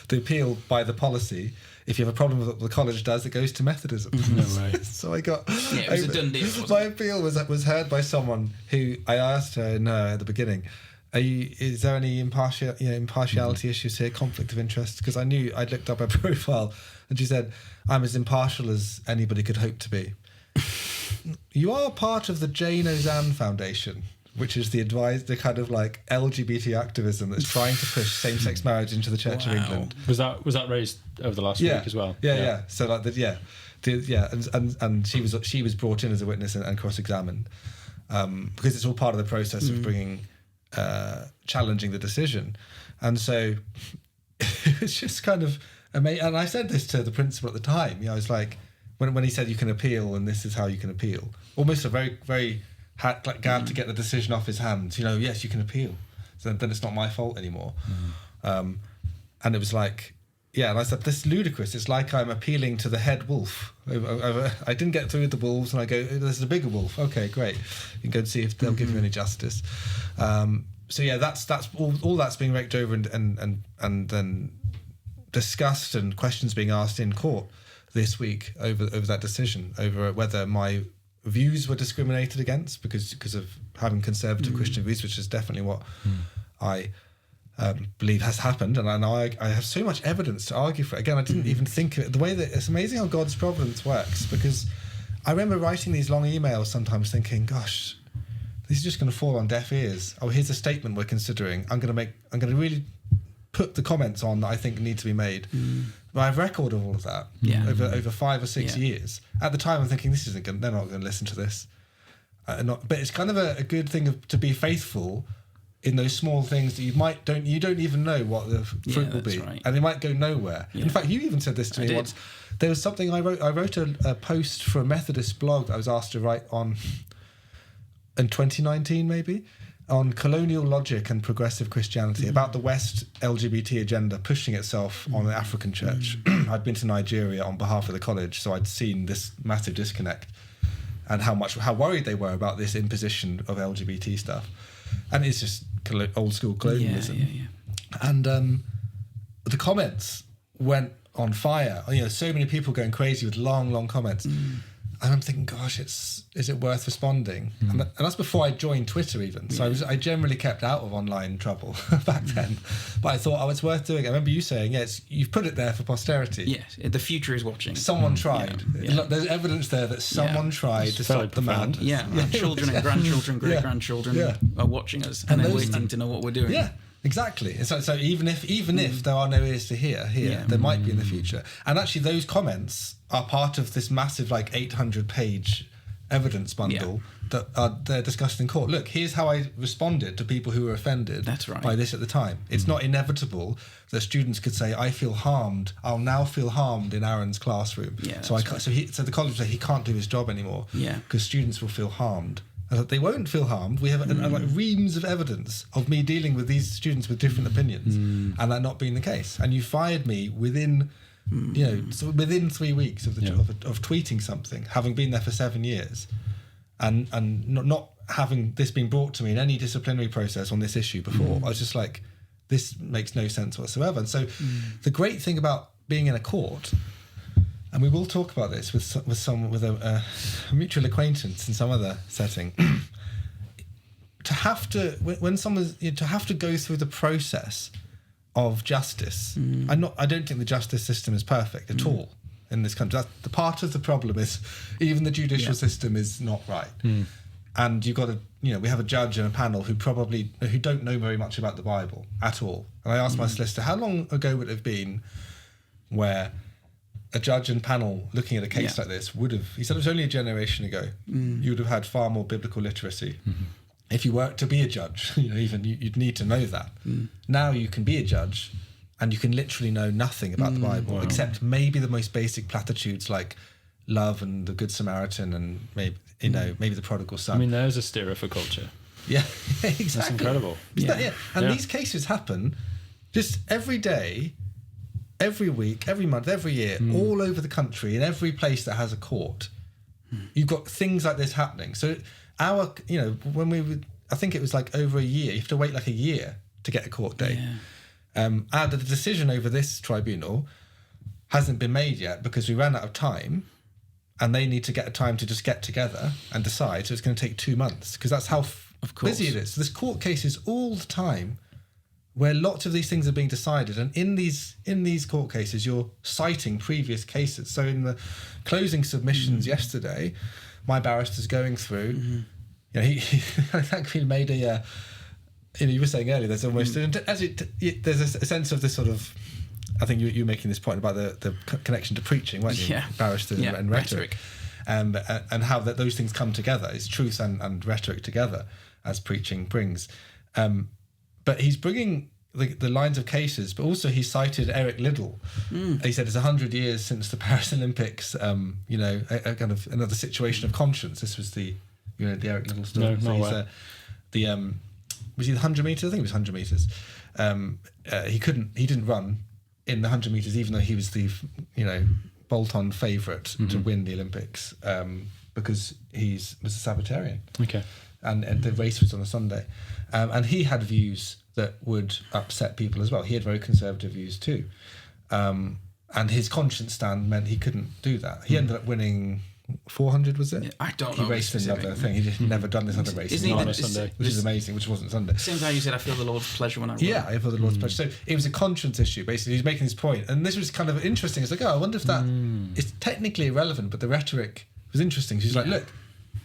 The appeal by the policy. If you have a problem with what the college does, it goes to Methodism. No way. So I got... Yeah, it was a done deal, wasn't my it? appeal was heard by someone who I asked her at the beginning, is there any impartiality issues here, conflict of interest? Because I knew I'd looked up her profile, and she said, I'm as impartial as anybody could hope to be. You are part of the Jane Ozanne Foundation, which is the kind of like LGBT activism that's trying to push same-sex marriage into the Church of England. Was that raised over the last week as well? Yeah. So like and she was brought in as a witness and cross-examined because it's all part of the process of bringing challenging the decision, and so it was just kind of amazing. And I said this to the principal at the time. I was like, when he said you can appeal and this is how you can appeal, almost a very very glad to get the decision off his hands. Yes, you can appeal. So then it's not my fault anymore. And it was like, and I said, this is ludicrous. It's like I'm appealing to the head wolf. I didn't get through with the wolves, and I go, there's a bigger wolf. Okay, great. You can go and see if they'll give you any justice. That's all that's being raked over and then discussed, and questions being asked in court this week over that decision, over whether my views were discriminated against because of having conservative Christian views, which is definitely what I believe has happened, and I have so much evidence to argue for it. Again, I didn't even think of it the way that it's amazing how God's providence works, because I remember writing these long emails sometimes thinking, gosh, this is just going to fall on deaf ears. Oh, here's a statement we're considering. I'm going to really put the comments on that I think need to be made. But I have record of all of that over 5 or 6 years. At the time, I'm thinking they're not going to listen to this. But it's kind of a good thing to be faithful in those small things that you don't even know what the fruit will be, right. and they might go nowhere. In fact, you even said this to me once. There was something I wrote a post for a Methodist blog that I was asked to write on in 2019 maybe, on colonial logic and progressive Christianity, about the West LGBT agenda pushing itself on the African church. I'd been to Nigeria on behalf of the college, so I'd seen this massive disconnect and how worried they were about this imposition of LGBT stuff. And it's just old school colonialism. Yeah. And the comments went on fire. So many people going crazy with long comments. And I'm thinking, gosh, is it worth responding? And that's before I joined Twitter even. So I generally kept out of online trouble back then. But I thought, it's worth doing. I remember you saying, you've put it there for posterity. Yes, the future is watching. Someone tried. Yeah. There's evidence there that someone tried to stop the man. Yeah, our children and grandchildren, great-grandchildren are watching us, and they're waiting to know what we're doing. Yeah. Exactly. So even if there are no ears to hear, there might be in the future. And actually, those comments are part of this massive 800-page evidence bundle that they're discussed in court. Look, here's how I responded to people who were offended by this at the time. It's not inevitable that students could say, I feel harmed. I'll now feel harmed in Aaron's classroom. Yeah, so the college say he can't do his job anymore because students will feel harmed. They won't feel harmed. We have reams of evidence of me dealing with these students with different opinions, and that not being the case. And you fired me within 3 weeks of of tweeting something, having been there for 7 years, and not having this been brought to me in any disciplinary process on this issue before. I was just like, this makes no sense whatsoever. And so, the great thing about being in a court. And we will talk about this with a mutual acquaintance in some other setting. To have to go through the process of justice. I don't think the justice system is perfect at all in this country. That's the part of the problem is even the judicial system is not right. And you've got we have a judge and a panel who don't know very much about the Bible at all. And I asked my solicitor, how long ago would it have been where a judge and panel looking at a case like this he said it was only a generation ago, you would have had far more biblical literacy. If you were to be a judge, you'd need to know that. Now you can be a judge and you can literally know nothing about the Bible, except maybe the most basic platitudes like love and the Good Samaritan and maybe the prodigal son. There's a steerer for culture. Yeah, exactly. That's incredible. And these cases happen just every day, every week, every month, every year, all over the country, in every place that has a court. You've got things like this happening. So when I think it was like over a year, you have to wait like a year to get a court date. And the decision over this tribunal hasn't been made yet because we ran out of time, and they need to get a time to just get together and decide. So it's going to take 2 months because that's how busy it is. So there's court cases all the time where lots of these things are being decided, and in these court cases you're citing previous cases. So in the closing submissions yesterday, my barrister's going through. He actually made a. You were saying earlier, there's almost there's a sense of this sort of. I think you're making this point about the connection to preaching, weren't you? Barristers and rhetoric, and how that those things come together. It's truth and rhetoric together, as preaching brings. But he's bringing the lines of cases, but also he cited Eric Liddell. He said it's 100 years since the Paris Olympics. A kind of another situation of conscience. This was the Eric Liddell story. Was he the 100 meters? I think it was 100 meters. He didn't run in the 100 meters, even though he was the bolt-on favourite to win the Olympics, because was a Sabbatarian. Okay. And the race was on a Sunday. And he had views that would upset people as well. He had very conservative views too. And his conscience stand meant he couldn't do that. He ended up winning 400, was it? Yeah, I don't know. He raced another thing. He'd never done this other race. On a Sunday. Which is amazing, which wasn't Sunday. Same as how you said, I feel the Lord's pleasure when I run. Yeah, I feel the Lord's pleasure. So it was a conscience issue, basically. He's making this point. And this was kind of interesting. It's like, I wonder if that is technically irrelevant, but the rhetoric was interesting. She's like, look,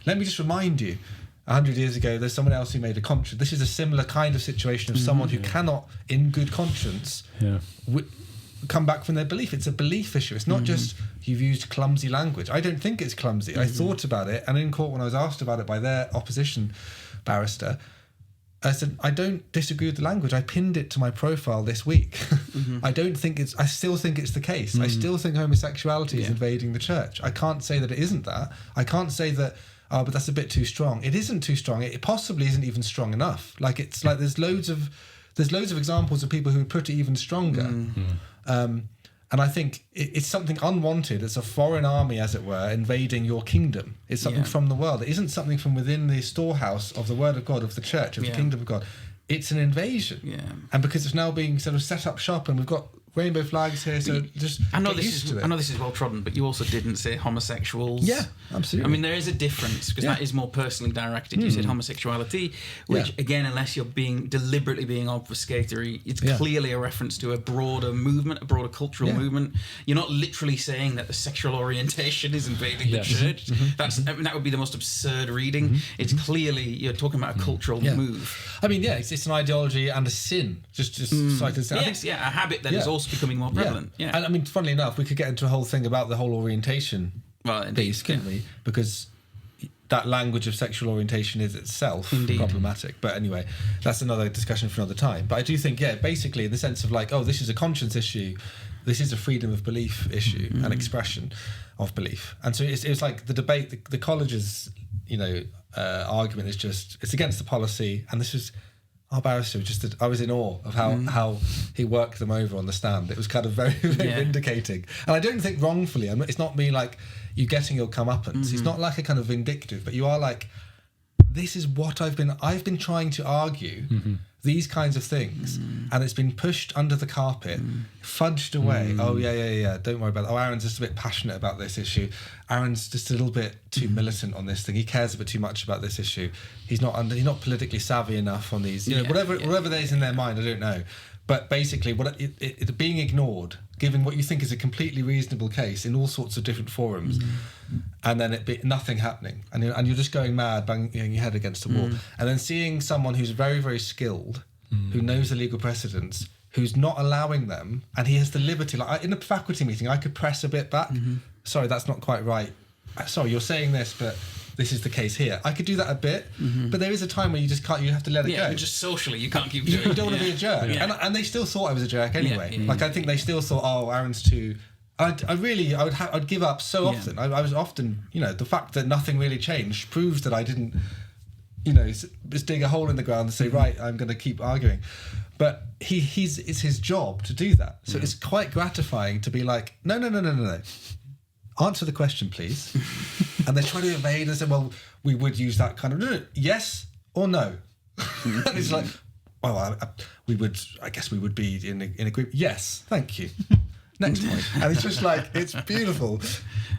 let me just remind you, 100 years ago, there's someone else who made a conscience. This is a similar kind of situation of someone who cannot, in good conscience, come back from their belief. It's a belief issue. It's not just you've used clumsy language. I don't think it's clumsy. I thought about it, and in court when I was asked about it by their opposition barrister, I said, I don't disagree with the language. I pinned it to my profile this week. I still think it's the case. I still think homosexuality is invading the church. I can't say that it isn't that. I can't say that, but that's a bit too strong. It isn't too strong. It possibly isn't even strong enough. It's like there's loads of examples of people who would put it even stronger. And I think it's something unwanted. It's a foreign army, as it were, invading your kingdom. It's something from the world. It isn't something from within the storehouse of the Word of God, of the church, of the kingdom of God. It's an invasion. Yeah. And because it's now being sort of set up shop, and we've got rainbow flags here, so just I know this is well trodden, but you also didn't say homosexuals. Yeah, absolutely. I mean, there is a difference, because that is more personally directed. You said homosexuality, which again, unless you're deliberately being obfuscatory, it's clearly a reference to a broader movement, a broader cultural movement. You're not literally saying that the sexual orientation is invading the church. That would be the most absurd reading. It's clearly you're talking about a cultural move. I mean, it's an ideology and a sin. Just a habit that is also becoming more prevalent. Yeah. And I mean, funnily enough, we could get into a whole thing about the whole orientation piece, couldn't we? Because that language of sexual orientation is itself problematic. But anyway, that's another discussion for another time. But I do think, basically in the sense of like, this is a conscience issue, this is a freedom of belief issue, an expression of belief. And so it's like the debate, the college's, argument is just, it's against the policy, and this is... Our barrister I was in awe of how he worked them over on the stand. It was kind of very, very vindicating. And I don't think wrongfully. It's not me like you getting your comeuppance. It's not like a kind of vindictive, but you are like, this is what I've been trying to argue, these kinds of things, and it's been pushed under the carpet, fudged away. Oh, yeah, don't worry about it. Oh, Aaron's just a bit passionate about this issue. Aaron's just a little bit too militant on this thing. He cares a bit too much about this issue. He's not politically savvy enough on these, whatever there is in their mind, I don't know. But basically, it being ignored, given what you think is a completely reasonable case in all sorts of different forums, and then nothing happening, and you're just going mad, banging your head against the wall, and then seeing someone who's very, very skilled, who knows the legal precedents, who's not allowing them, and he has the liberty. Like in a faculty meeting, I could press a bit back. Sorry, that's not quite right. Sorry, you're saying this, but this is the case here. I could do that a bit, but there is a time where you just can't. You have to let it go. Yeah, just socially, you can't keep doing it. You don't want to be a jerk. Yeah. And they still thought I was a jerk anyway. Like I think they still thought, Aaron's too. I'd give up so often. I was often, the fact that nothing really changed proves that I didn't just dig a hole in the ground and say, right, I'm going to keep arguing. But it's his job to do that. So it's quite gratifying to be like, no. Answer the question, please. And they try to evade and say, well, we would use that kind of, yes or no. And it's like, well, I guess we would be in agreement. Yes, thank you. Next point. And it's just like, it's beautiful.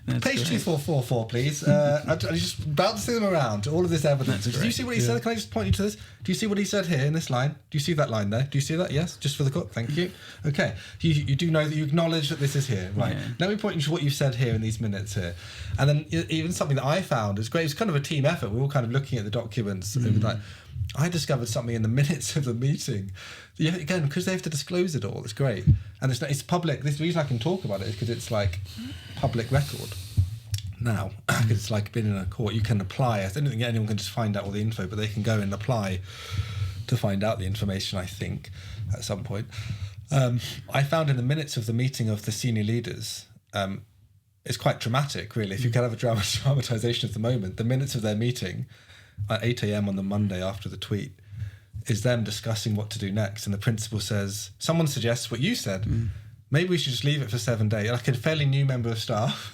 Page 2444, please. I'm just bouncing them around, all of this evidence. Do you see what he said? Can I just point you to this? Do you see what he said here in this line? Do you see that line there? Do you see that? Yes? Just for the court? Thank you. Okay. You do know that you acknowledge that this is here. Right. Yeah. Let me point you to what you've said here in these minutes here. And then even something that I found is great. It's kind of a team effort. We're all kind of looking at the documents. Like, I discovered something in the minutes of the meeting. Yeah, again, because they have to disclose it all. It's great. And it's public. The reason I can talk about it is because it's like public record now. Because it's like being in a court. You can apply. I don't think anyone can just find out all the info, but they can go and apply to find out the information, I think, at some point. I found in the minutes of the meeting of the senior leaders, it's quite dramatic, really. If you can have a dramatisation of the moment, the minutes of their meeting at 8 a.m. on the Monday after the tweet is them discussing what to do next. And the principal says, someone suggests what you said. Maybe we should just leave it for 7 days. Like a fairly new member of staff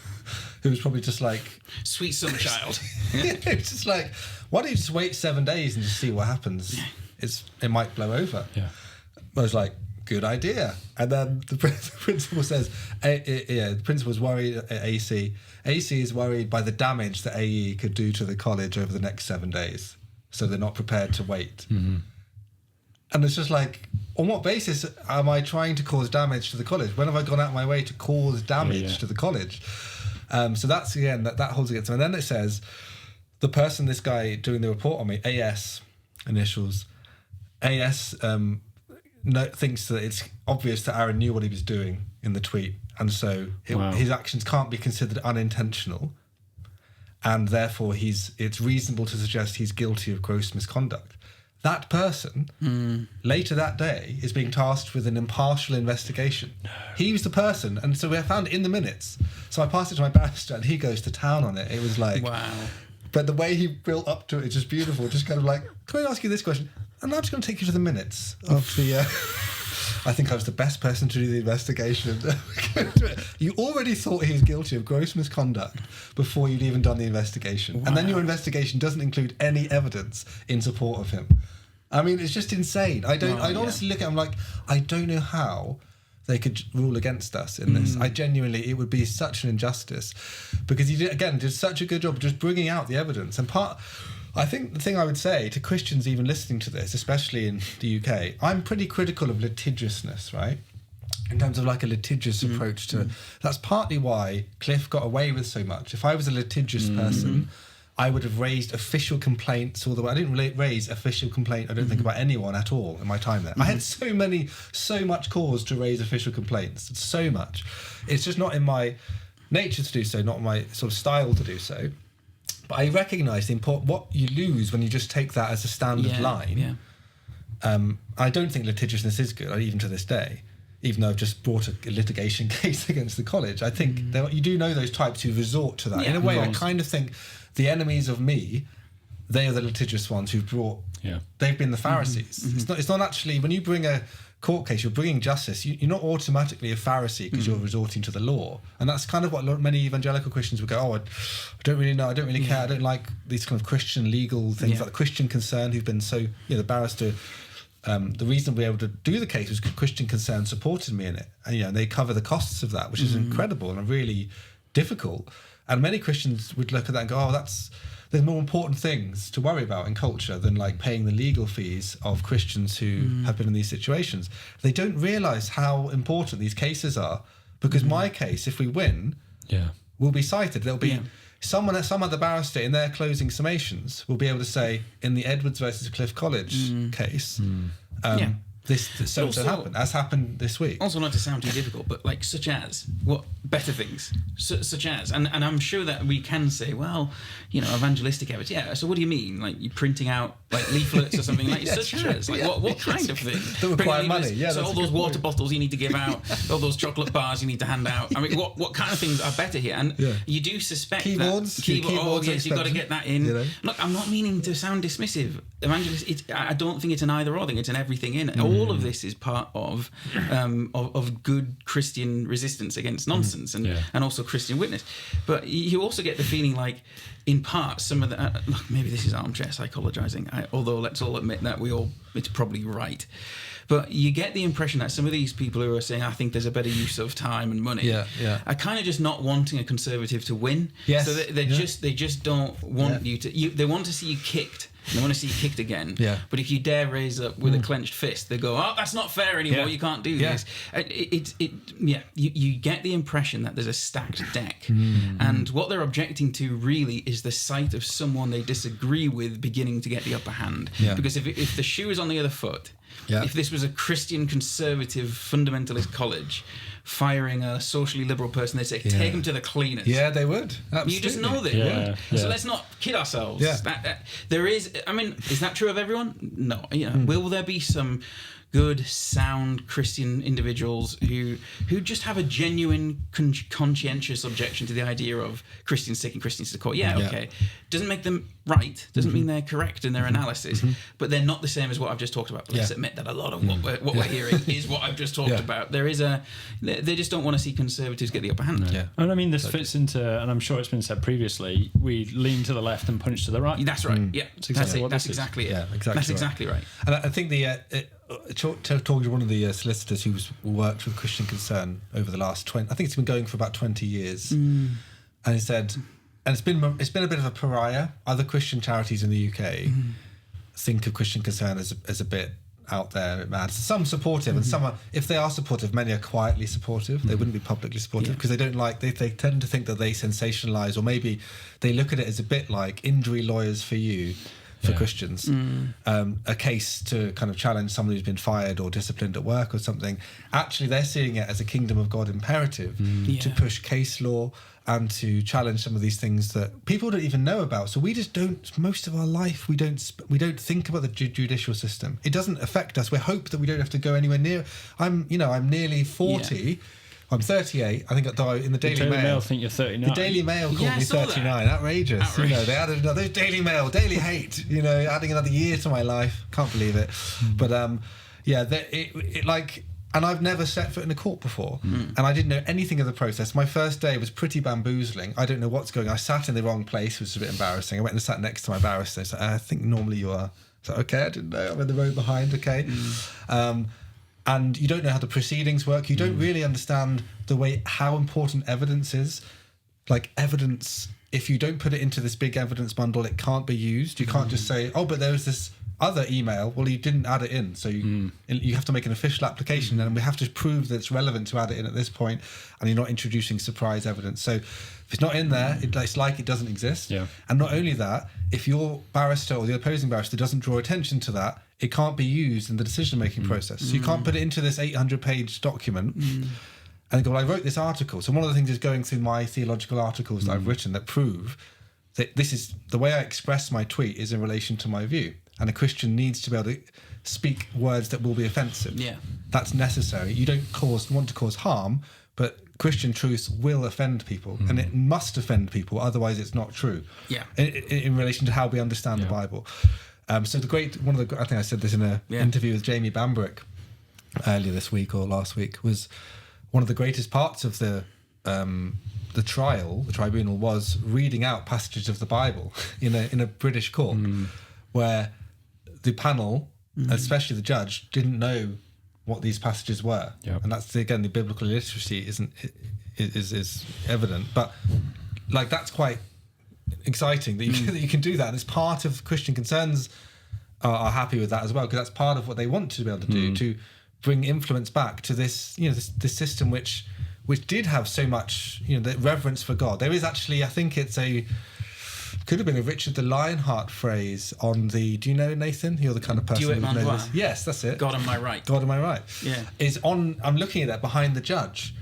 who was probably just like... Sweet son child. It's just like, why don't you just wait 7 days and just see what happens? It might blow over. Yeah. I was like, good idea. And then the principal says, the principal's worried at AC. AC is worried by the damage that AE could do to the college over the next 7 days. So they're not prepared to wait. Mm-hmm. And it's just like, on what basis am I trying to cause damage to the college? When have I gone out of my way to cause damage to the college? So that's, again, that holds against them. And then it says, the person, this guy doing the report on me, AS, initials, AS thinks that it's obvious that Aaron knew what he was doing in the tweet. And so his actions can't be considered unintentional. And therefore, it's reasonable to suggest he's guilty of gross misconduct. That person, later that day, is being tasked with an impartial investigation. No. He was the person, and so we found it in the minutes. So I passed it to my barrister, and he goes to town on it. It was like... Wow. But the way he built up to it is just beautiful. Just kind of like, can I ask you this question? And I'm just going to take you to the minutes of the... I think I was the best person to do the investigation. You already thought he was guilty of gross misconduct before you'd even done the investigation. Wow. And then your investigation doesn't include any evidence in support of him. I mean, it's just insane. I'd honestly look at him like, I don't know how they could rule against us in this. I genuinely, it would be such an injustice. Because you did such a good job just bringing out the evidence. And I think the thing I would say to Christians even listening to this, especially in the UK, I'm pretty critical of litigiousness, right? In terms of like a litigious approach to... That's partly why Cliff got away with so much. If I was a litigious person, I would have raised official complaints all the way. I didn't raise official complaint, I don't think, about anyone at all in my time there. I had so much cause to raise official complaints. So much. It's just not in my nature to do so, not my sort of style to do so. But I recognise what you lose when you just take that as a standard line. Yeah. I don't think litigiousness is good, even to this day, even though I've just brought a litigation case against the college. I think you do know those types who resort to that. In a way, I kind of think the enemies of me, they are the litigious ones who've brought... Yeah. They've been the Pharisees. It's not actually... When you bring a court case, you're bringing justice. You're not automatically a Pharisee because you're resorting to the law. And that's kind of what many evangelical Christians would go, I don't really know, I don't really care, I don't like these kind of Christian legal things, like the Christian Concern, who've been so... the barrister... the reason we were able to do the case was because Christian Concern supported me in it. And, they cover the costs of that, which is incredible and really difficult. And many Christians would look at that and go, there's more important things to worry about in culture than like paying the legal fees of Christians who have been in these situations. They don't realise how important these cases are, because my case, if we win, will be cited. There'll be some other barrister in their closing summations will be able to say, in the Edwards versus Cliff College case, so happened, as happened this week. Also, not to sound too difficult, but like such as what better things, such as, and I'm sure that we can say, well, evangelistic efforts. Yeah. So what do you mean? Like you printing out like leaflets or something like such as? Like what kind of thing? That require money. Yeah. So all those water bottles you need to give out, all those chocolate bars you need to hand out. I mean, what kind of things are better here? And you do suspect keyboards. Oh yes, you've got to get that in. Look, I'm not meaning to sound dismissive. I don't think it's an either or thing. It's an everything in. All of this is part of good Christian resistance against nonsense and also Christian witness. But you also get the feeling like, in part, some of the maybe this is armchair psychologizing. Although let's all admit that it's probably right. But you get the impression that some of these people who are saying, I think there's a better use of time and money, are kind of just not wanting a conservative to win. Yes. So they just don't want you to. They want to see you kicked. They want to see you kicked again. Yeah. But if you dare raise up with a clenched fist, they go, "Oh, that's not fair anymore. You can't do this." You get the impression that there's a stacked deck, and what they're objecting to really is the sight of someone they disagree with beginning to get the upper hand. Yeah. Because if the shoe is on the other foot, if this was a Christian conservative fundamentalist college firing a socially liberal person, they'd say, take them to the cleaners. Yeah, they would. Absolutely. You just know they would. Yeah. So let's not kid ourselves. Yeah. There is, I mean, is that true of everyone? No. Will there be some good, sound Christian individuals who just have a genuine, conscientious objection to the idea of Christians taking Christians to court? Yeah, okay. Doesn't make them right. Doesn't mean they're correct in their analysis. But they're not the same as what I've just talked about. But let's admit that a lot of what we're hearing is what I've just talked about. There is they just don't want to see conservatives get the upper hand. Yeah. And I mean, this fits into, and I'm sure it's been said previously, we lean to the left and punch to the right. That's right. Yeah, that's exactly it. Yeah, exactly. That's exactly right. And I think talking to one of the solicitors who's worked with Christian Concern over the last 20, I think it's been going for about 20 years, and he said, and it's been a bit of a pariah. Other Christian charities in the UK think of Christian Concern as a bit out there, a bit mad. Some supportive, and some are, if they are supportive, many are quietly supportive. They wouldn't be publicly supportive because they don't like. They tend to think that they sensationalise, or maybe they look at it as a bit like injury lawyers for you. For Christians, a case to kind of challenge someone who's been fired or disciplined at work or something. Actually, they're seeing it as a kingdom of God imperative to push case law and to challenge some of these things that people don't even know about. So we just don't. Most of our life, we don't think about the judicial system. It doesn't affect us. We hope that we don't have to go anywhere near. I'm nearly 40. Yeah. I'm 38. I think in the Daily Mail. Think you're 39. The Daily Mail called me 39. Outrageous. They added another Daily Mail, Daily Hate. Adding another year to my life. Can't believe it. But and I've never set foot in a court before, and I didn't know anything of the process. My first day was pretty bamboozling. I don't know what's going on. I sat in the wrong place, which was a bit embarrassing. I went and sat next to my barrister. So I think normally you are. So okay, I didn't know. I'm in the row behind. Okay. And you don't know how the proceedings work. You don't really understand how important evidence is. Like evidence, if you don't put it into this big evidence bundle, it can't be used. You can't just say, oh, but there was this other email. Well, you didn't add it in. So you have to make an official application, and we have to prove that it's relevant to add it in at this point, and you're not introducing surprise evidence. So if it's not in there, it's like it doesn't exist. Yeah. And not only that, if your barrister or the opposing barrister doesn't draw attention to that, it can't be used in the decision-making process. So you can't put it into this 800-page document and go, well, I wrote this article. So one of the things is going through my theological articles that I've written that prove that this is the way I express my tweet is in relation to my view. And a Christian needs to be able to speak words that will be offensive. Yeah. That's necessary. You don't want to cause harm, but Christian truth will offend people, and it must offend people, otherwise it's not true. Yeah. In relation to how we understand the Bible. So I think I said this in an interview with Jamie Bambrick earlier this week or last week, was one of the greatest parts of the tribunal was reading out passages of the Bible in a British court, where the panel, especially the judge, didn't know what these passages were. Yep. And that's, again, the biblical illiteracy is evident. But like that's quite exciting that you can do that, and it's part of Christian Concerns are happy with that as well, because that's part of what they want to be able to do, to bring influence back to this this system which did have so much the reverence for God. There is actually, I think it's could have been a Richard the Lionheart phrase on the. Do you know Nathan? You're the kind of person who would know this. Yes, that's it. God am I right? God am I right? Yeah. Is on. I'm looking at that behind the judge,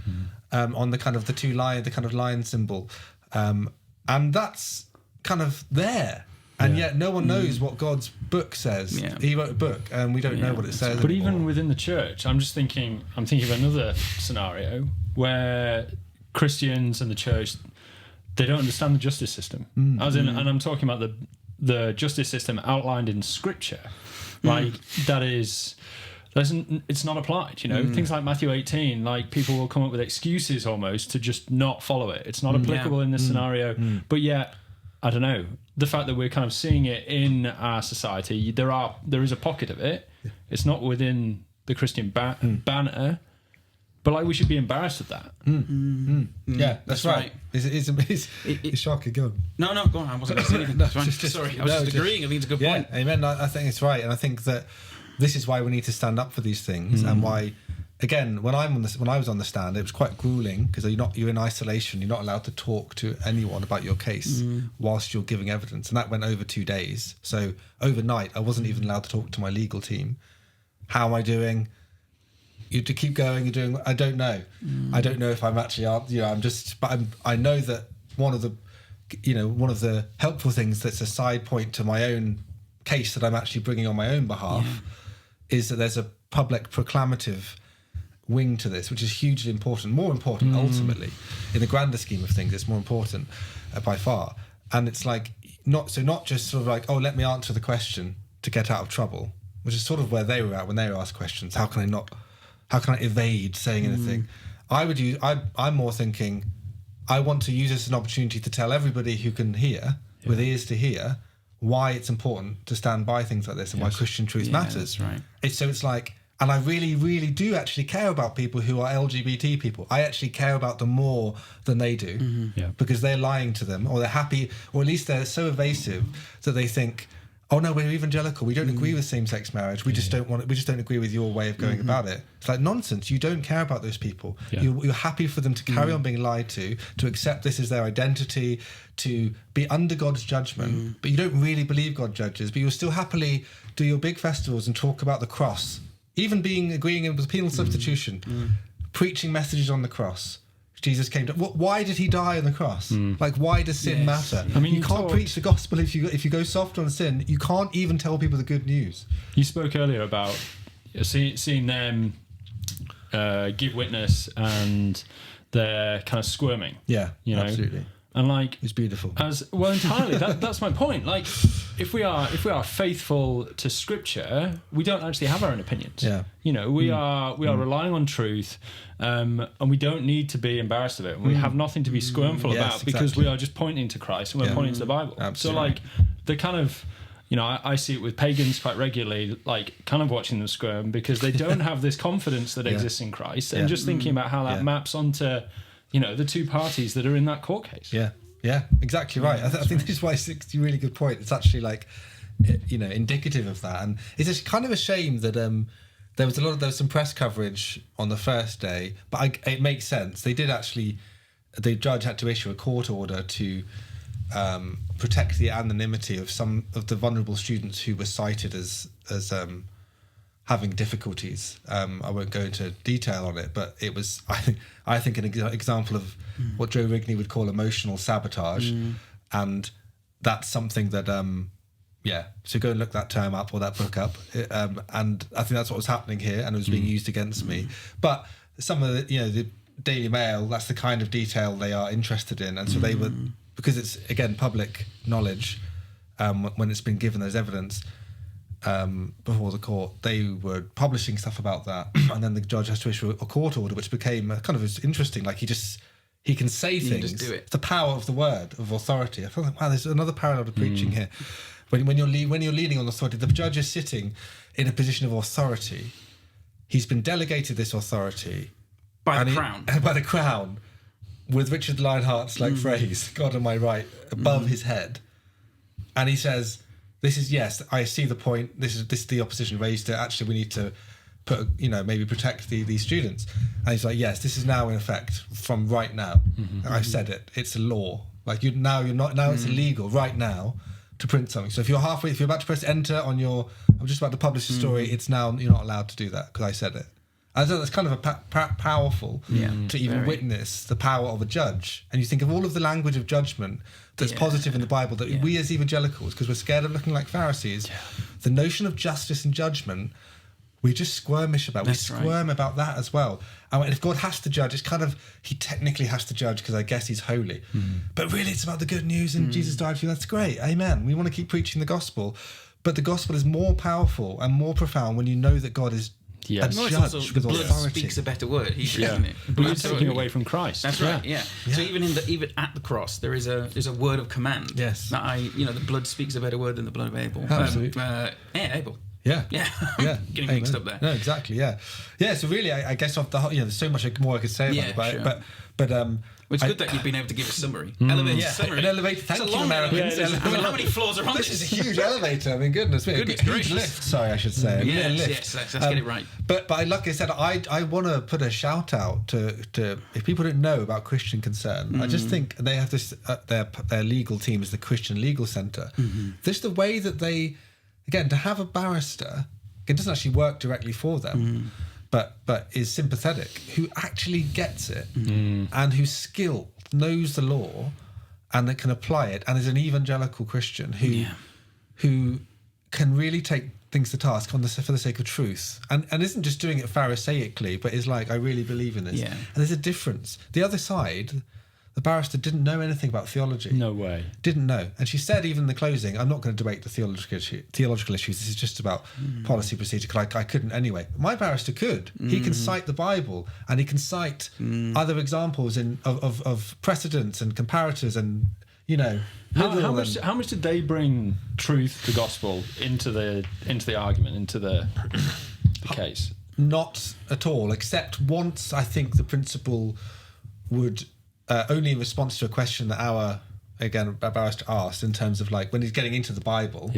on the kind of the two lion, the kind of lion symbol, and that's kind of there. And yet no one knows what God's book says. Yeah. He wrote a book and we don't know what it says. But even within the church, I'm thinking of another scenario where Christians and the church, they don't understand the justice system. And I'm talking about the justice system outlined in Scripture. Like it's not applied, you know. Things like Matthew 18, like people will come up with excuses almost to just not follow it. It's not applicable in this scenario. But yet, I don't know, the fact that we're kind of seeing it in our society, there is a pocket of it. It's not within the Christian banner, but like we should be embarrassed of that. Yeah, that's right. It's shocking. Go on. No, go on. I wasn't going to say anything. Sorry, I was just agreeing. I think it's a good point. Yeah, amen. I think it's right, and I think that this is why we need to stand up for these things, and why. Again, when I was on the stand, it was quite grueling because you're in isolation. You're not allowed to talk to anyone about your case whilst you're giving evidence, and that went over 2 days. So overnight, I wasn't even allowed to talk to my legal team. How am I doing? You have to keep going. You're doing. I don't know. I don't know if I'm actually. I'm just. But I know that one of the helpful things that's a side point to my own case that I'm actually bringing on my own behalf is that there's a public proclamative wing to this, which is hugely important, more important ultimately in the grander scheme of things. It's more important by far, and it's like not just sort of like, oh, let me answer the question to get out of trouble, which is sort of where they were at when they were asked questions. How can I evade saying anything? I'm more thinking I want to use this as an opportunity to tell everybody who can hear with ears to hear why it's important to stand by things like this and why Christian truth matters. That's right. It's like. And I really, really do actually care about people who are LGBT people. I actually care about them more than they do because they're lying to them, or they're happy, or at least they're so evasive that they think, oh no, we're evangelical. We don't agree with same-sex marriage. We just don't agree with your way of going about it. It's like nonsense. You don't care about those people. Yeah. You're happy for them to carry on being lied to accept this as their identity, to be under God's judgment. But you don't really believe God judges. But you'll still happily do your big festivals and talk about the cross. Even agreeing with penal substitution, preaching messages on the cross. Jesus came to. Why did he die on the cross? Like, why does sin matter? I mean, you can't preach the gospel if you go soft on sin. You can't even tell people the good news. You spoke earlier about seeing them give witness and they're kind of squirming. Yeah, you know? Absolutely. And like, it's beautiful. Entirely. That's my point. Like, if we are faithful to Scripture, we don't actually have our own opinions. Yeah. You know, we are relying on truth, and we don't need to be embarrassed of it. We have nothing to be squirmful about because we are just pointing to Christ and we're pointing to the Bible. Absolutely. So like, the kind of, you know, I see it with pagans quite regularly, like kind of watching them squirm because they don't have this confidence that exists in Christ, and just thinking about how that maps onto, you know, the two parties that are in that court case. Yeah, exactly right. I think this is why it's a really good point. It's actually like, you know, indicative of that. And it's kind of a shame that there was some press coverage on the first day, but it makes sense. The judge had to issue a court order to protect the anonymity of some of the vulnerable students who were cited as having difficulties. I won't go into detail on it, but it was, I think an example of what Joe Rigney would call emotional sabotage. And that's something that, so go and look that term up or that book up. And I think that's what was happening here, and it was being used against me. But some of the Daily Mail, that's the kind of detail they are interested in. And so they were, because it's, again, public knowledge, when it's been given as evidence, before the court, they were publishing stuff about that, and then the judge has to issue a court order, which became kind of interesting. Like he can say things. Just do it. The power of the word, of authority. I feel like, wow, there's another parallel to preaching here. When you're leaning on authority, the judge is sitting in a position of authority. He's been delegated this authority by the crown, with Richard Lionheart's phrase, "God am I right," above his head, and he says, "This is, yes, I see the point. This is the opposition raised it. Actually, we need to maybe protect these students." And he's like, "Yes, this is now in effect from right now. I've said it. It's a law. Like you're not now. It's illegal right now to print something. So if you're about to press enter on your, I'm just about to publish a story. It's now you're not allowed to do that because I said it. I thought that's kind of powerful to even witness the power of a judge. And you think of all of the language of judgment that's positive in the Bible that we as evangelicals, because we're scared of looking like Pharisees, the notion of justice and judgment, we just squirmish about. We squirm about that as well. And if God has to judge, it's kind of, he technically has to judge because I guess he's holy. But really it's about the good news and Jesus died for you. That's great. Amen. We want to keep preaching the gospel. But the gospel is more powerful and more profound when you know that God is a judge with the blood authority. speaks a better word. Isn't it? Blood's taking away from Christ. That's right. Yeah. So even at the cross, there is a word of command. Yes. That the blood speaks a better word than the blood of Abel. Absolutely. Abel. Yeah. Getting mixed up there. No, exactly. Yeah. So really, I guess off the whole, there's so much more I could say about it, but it's good that you've been able to give a summary. Elevator summary. An elevator. Thank you, long Americans. how many floors are on this? This is a huge elevator. I mean, goodness me. Goodness huge gracious. lift. Sorry, I should say. Yes, let's get it right. But like I said, I want to put a shout out to if people don't know about Christian Concern, I just think they have this their legal team is the Christian Legal Centre. Just the way that they, again, to have a barrister, it doesn't actually work directly for them. But is sympathetic, who actually gets it and who's skilled, knows the law and that can apply it, and is an evangelical Christian who can really take things to task for the sake of truth and isn't just doing it pharisaically, but is like, I really believe in this. And there's a difference. The other side, the barrister didn't know anything about theology. No way. Didn't know. And she said, even in the closing, I'm not going to debate the theological issues. This is just about policy procedure, because I couldn't anyway. My barrister could. He can cite the Bible, and he can cite other examples of precedents and comparators and, How much did they bring truth, the gospel, into the argument, into the case? Not at all, except once I think the principal would... only in response to a question that our barrister asked, in terms of like when he's getting into the Bible,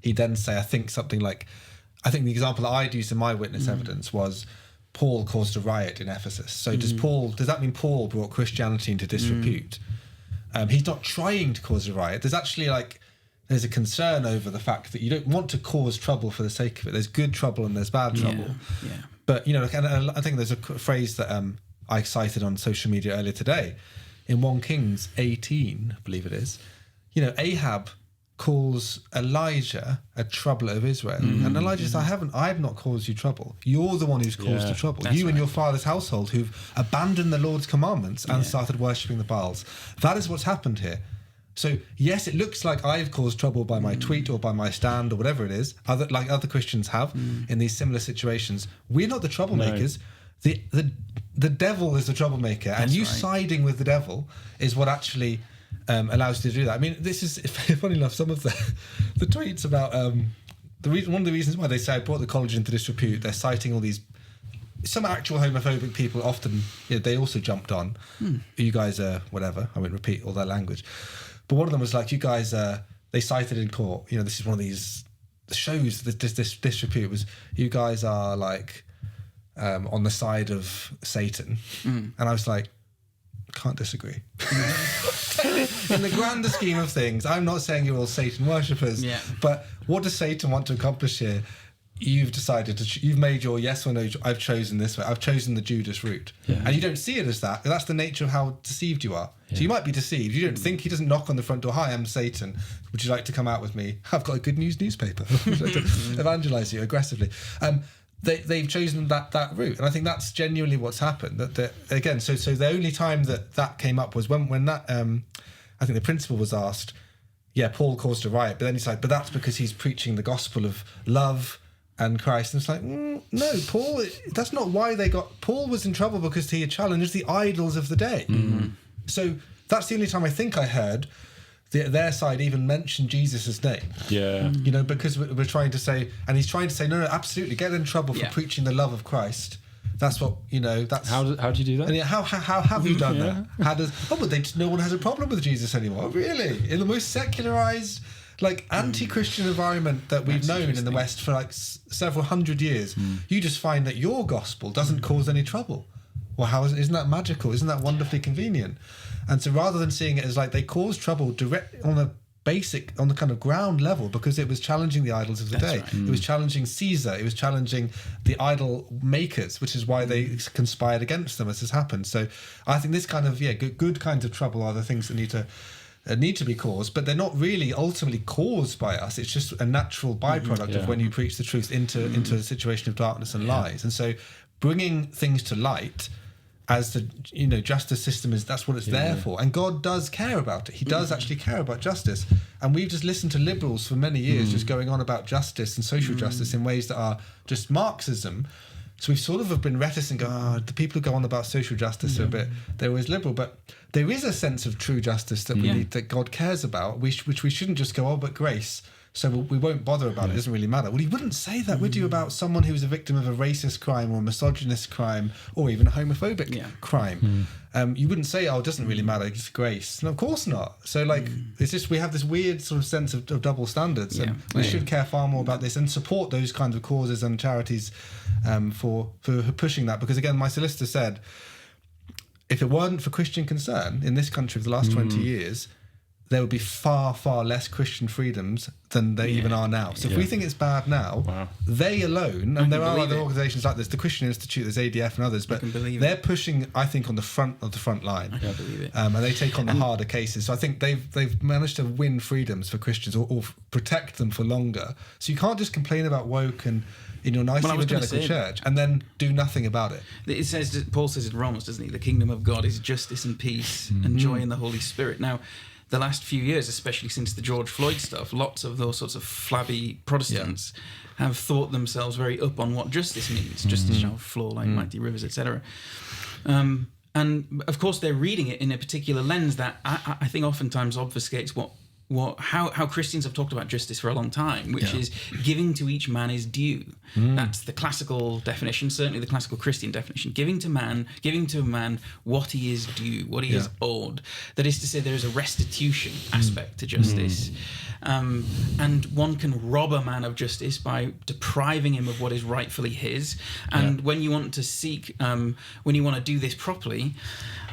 he'd then say, I think the example that I'd used in my witness evidence was Paul caused a riot in Ephesus. So does that mean Paul brought Christianity into disrepute? He's not trying to cause a riot. There's actually there's a concern over the fact that you don't want to cause trouble for the sake of it. There's good trouble and there's bad trouble. But and I think there's a phrase that I cited on social media earlier today. In 1 Kings 18, I believe it is, Ahab calls Elijah a troubler of Israel. And Elijah says, I have not caused you trouble. You're the one who's caused the trouble. You and your father's household who've abandoned the Lord's commandments and started worshipping the Baals. That is what's happened here. So, yes, it looks like I've caused trouble by my tweet or by my stand or whatever it is, like other Christians have in these similar situations. We're not the troublemakers. No. The devil is the troublemaker, and you siding with the devil is what actually allows you to do that. I mean, this is funny enough. Some of the tweets about one of the reasons why they say I brought the college into disrepute. They're citing all these some actual homophobic people. Often they also jumped on. You guys are whatever. I won't repeat all their language, but one of them was like, you guys. They cited in court. This is one of these shows. This disrepute was you guys are like. On the side of Satan. And I was like, can't disagree. In the grander scheme of things, I'm not saying you're all Satan worshippers, but what does Satan want to accomplish here? You've decided you've made your yes or no, I've chosen this way, I've chosen the Judas route. And you don't see it as that. That's the nature of how deceived you are. So you might be deceived. You don't think, he doesn't knock on the front door, hi, I'm Satan. Would you like to come out with me? I've got a good news newspaper. Would you like to evangelize you aggressively? They've chosen that route, and I think that's genuinely what's happened. That again, so the only time that came up was when that I think the principal was asked, Paul caused a riot, but then he's like, but that's because he's preaching the gospel of love and Christ, and it's like, no, Paul, that's not why Paul was in trouble because he had challenged the idols of the day. So that's the only time I think I heard their side even mention Jesus' name. Because we're trying to say, and he's trying to say, no, absolutely, get in trouble for preaching the love of Christ. That's what, that's... How do you do that? And how have you done that? How does... but no one has a problem with Jesus anymore. Really? In the most secularized, anti-Christian environment that we've known in the West for several hundred years, you just find that your gospel doesn't cause any trouble. Well, isn't that magical? Isn't that wonderfully convenient? And so rather than seeing it as like they caused trouble direct on the kind of ground level, because it was challenging the idols of the day. Right. It was challenging Caesar. It was challenging the idol makers, which is why they conspired against them, as has happened. So I think this kind of good kinds of trouble are the things that need to be caused, but they're not really ultimately caused by us. It's just a natural byproduct of when you preach the truth into a situation of darkness and lies. And so bringing things to light as the justice system that's what it's there for, and God does care about it. He does actually care about justice, and we've just listened to liberals for many years just going on about justice and social justice in ways that are just Marxism. So we've sort of been reticent, the people who go on about social justice they're always liberal, but there is a sense of true justice that we need, that God cares about, which we shouldn't just go, but grace, so we won't bother about it. It doesn't really matter. Well, he wouldn't say that, would you, about someone who's a victim of a racist crime or a misogynist crime or even a homophobic crime. You wouldn't say, it doesn't really matter, it's grace. No, of course not. So it's just, we have this weird sort of sense of double standards, and we should care far more about this and support those kinds of causes and charities for pushing that. Because again, my solicitor said, if it weren't for Christian concern in this country for the last 20 years, there would be far, far less Christian freedoms than they even are now. So if we think it's bad now, they alone, and there are other organisations like this, the Christian Institute, there's ADF and others, but they're pushing, I think, on the front line. I can't believe it. And they take on the harder cases. So I think they've managed to win freedoms for Christians or protect them for longer. So you can't just complain about woke and in your nice evangelical church and then do nothing about it. It says, Paul says in Romans, doesn't he, the kingdom of God is justice and peace and joy in the Holy Spirit. Now, the last few years, especially since the George Floyd stuff, lots of those sorts of flabby Protestants have thought themselves very up on what justice means. Justice shall flow like mighty rivers, etc. And of course, they're reading it in a particular lens that I think oftentimes obfuscates how Christians have talked about justice for a long time, which is giving to each man his due. That's the classical definition, certainly the classical Christian definition. Giving to a man what he is due, what he is owed. That is to say, there is a restitution aspect to justice. And one can rob a man of justice by depriving him of what is rightfully his. And when you want to seek, when you want to do this properly,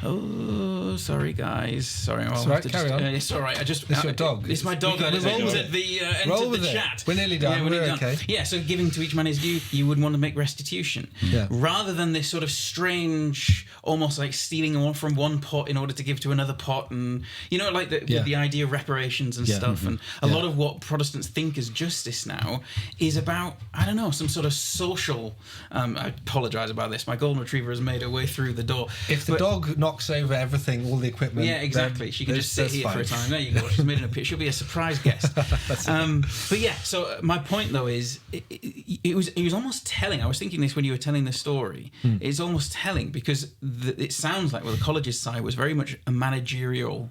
sorry guys, sorry, it's all right, carry on. It's all right. It's your dog. It's my dog that has entered the chat. We're nearly done. We're okay. Yeah, so giving to each man his due, you would want to make restitution. Rather than this sort of strange, almost like stealing from one pot in order to give to another pot, and like the idea of reparations and stuff. And a lot of what Protestants think is justice now is about, I don't know, some sort of social. I apologise about this. My golden retriever has made her way through the door. If the dog knocks over everything, all the equipment. Yeah, exactly. She can just sit here for a time. There you go. She's made an appearance. She'll be a surprise guest. But yeah, so my point though is it was almost telling. I was thinking this when you were telling the story. It's almost telling because it sounds like the college's side was very much a managerial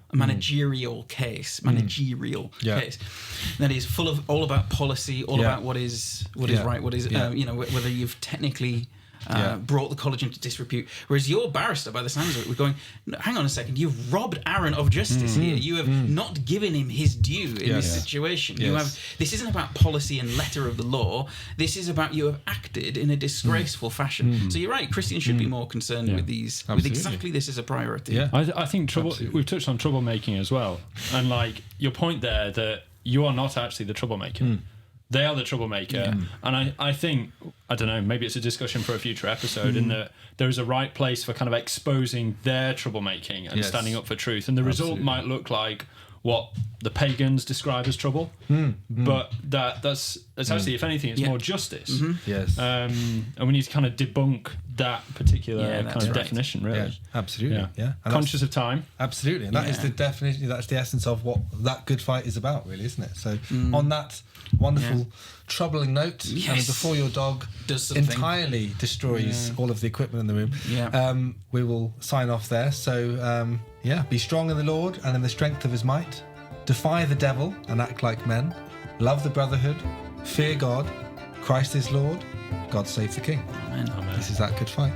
case. Case that is full of all about policy, all about what is right, what is whether you've technically brought the college into disrepute. Whereas your barrister, by the sounds of it, we're going, no, hang on a second, you've robbed Aaron of justice here. You have not given him his due in this situation. This isn't about policy and letter of the law. This is about you have acted in a disgraceful fashion. So you're right, Christians should be more concerned with these, with exactly this as a priority. I think we've touched on troublemaking as well. And like your point there that you are not actually the troublemaker. They are the troublemaker. And I think, I don't know, maybe it's a discussion for a future episode in that there is a right place for kind of exposing their troublemaking and standing up for truth. And the result might look like what the pagans describe as trouble, but that's actually, if anything, it's more justice. And we need to kind of debunk that particular kind of definition, really. Absolutely. And conscious of time. Absolutely. And that is the definition, that's the essence of what that good fight is about, really, isn't it? So on that wonderful troubling note, and before your dog entirely destroys all of the equipment in the room, we will sign off there. So be strong in the Lord and in the strength of his might, defy the devil and act like men, love the brotherhood, fear God, Christ is Lord, God save the King. Amen. This is that good fight.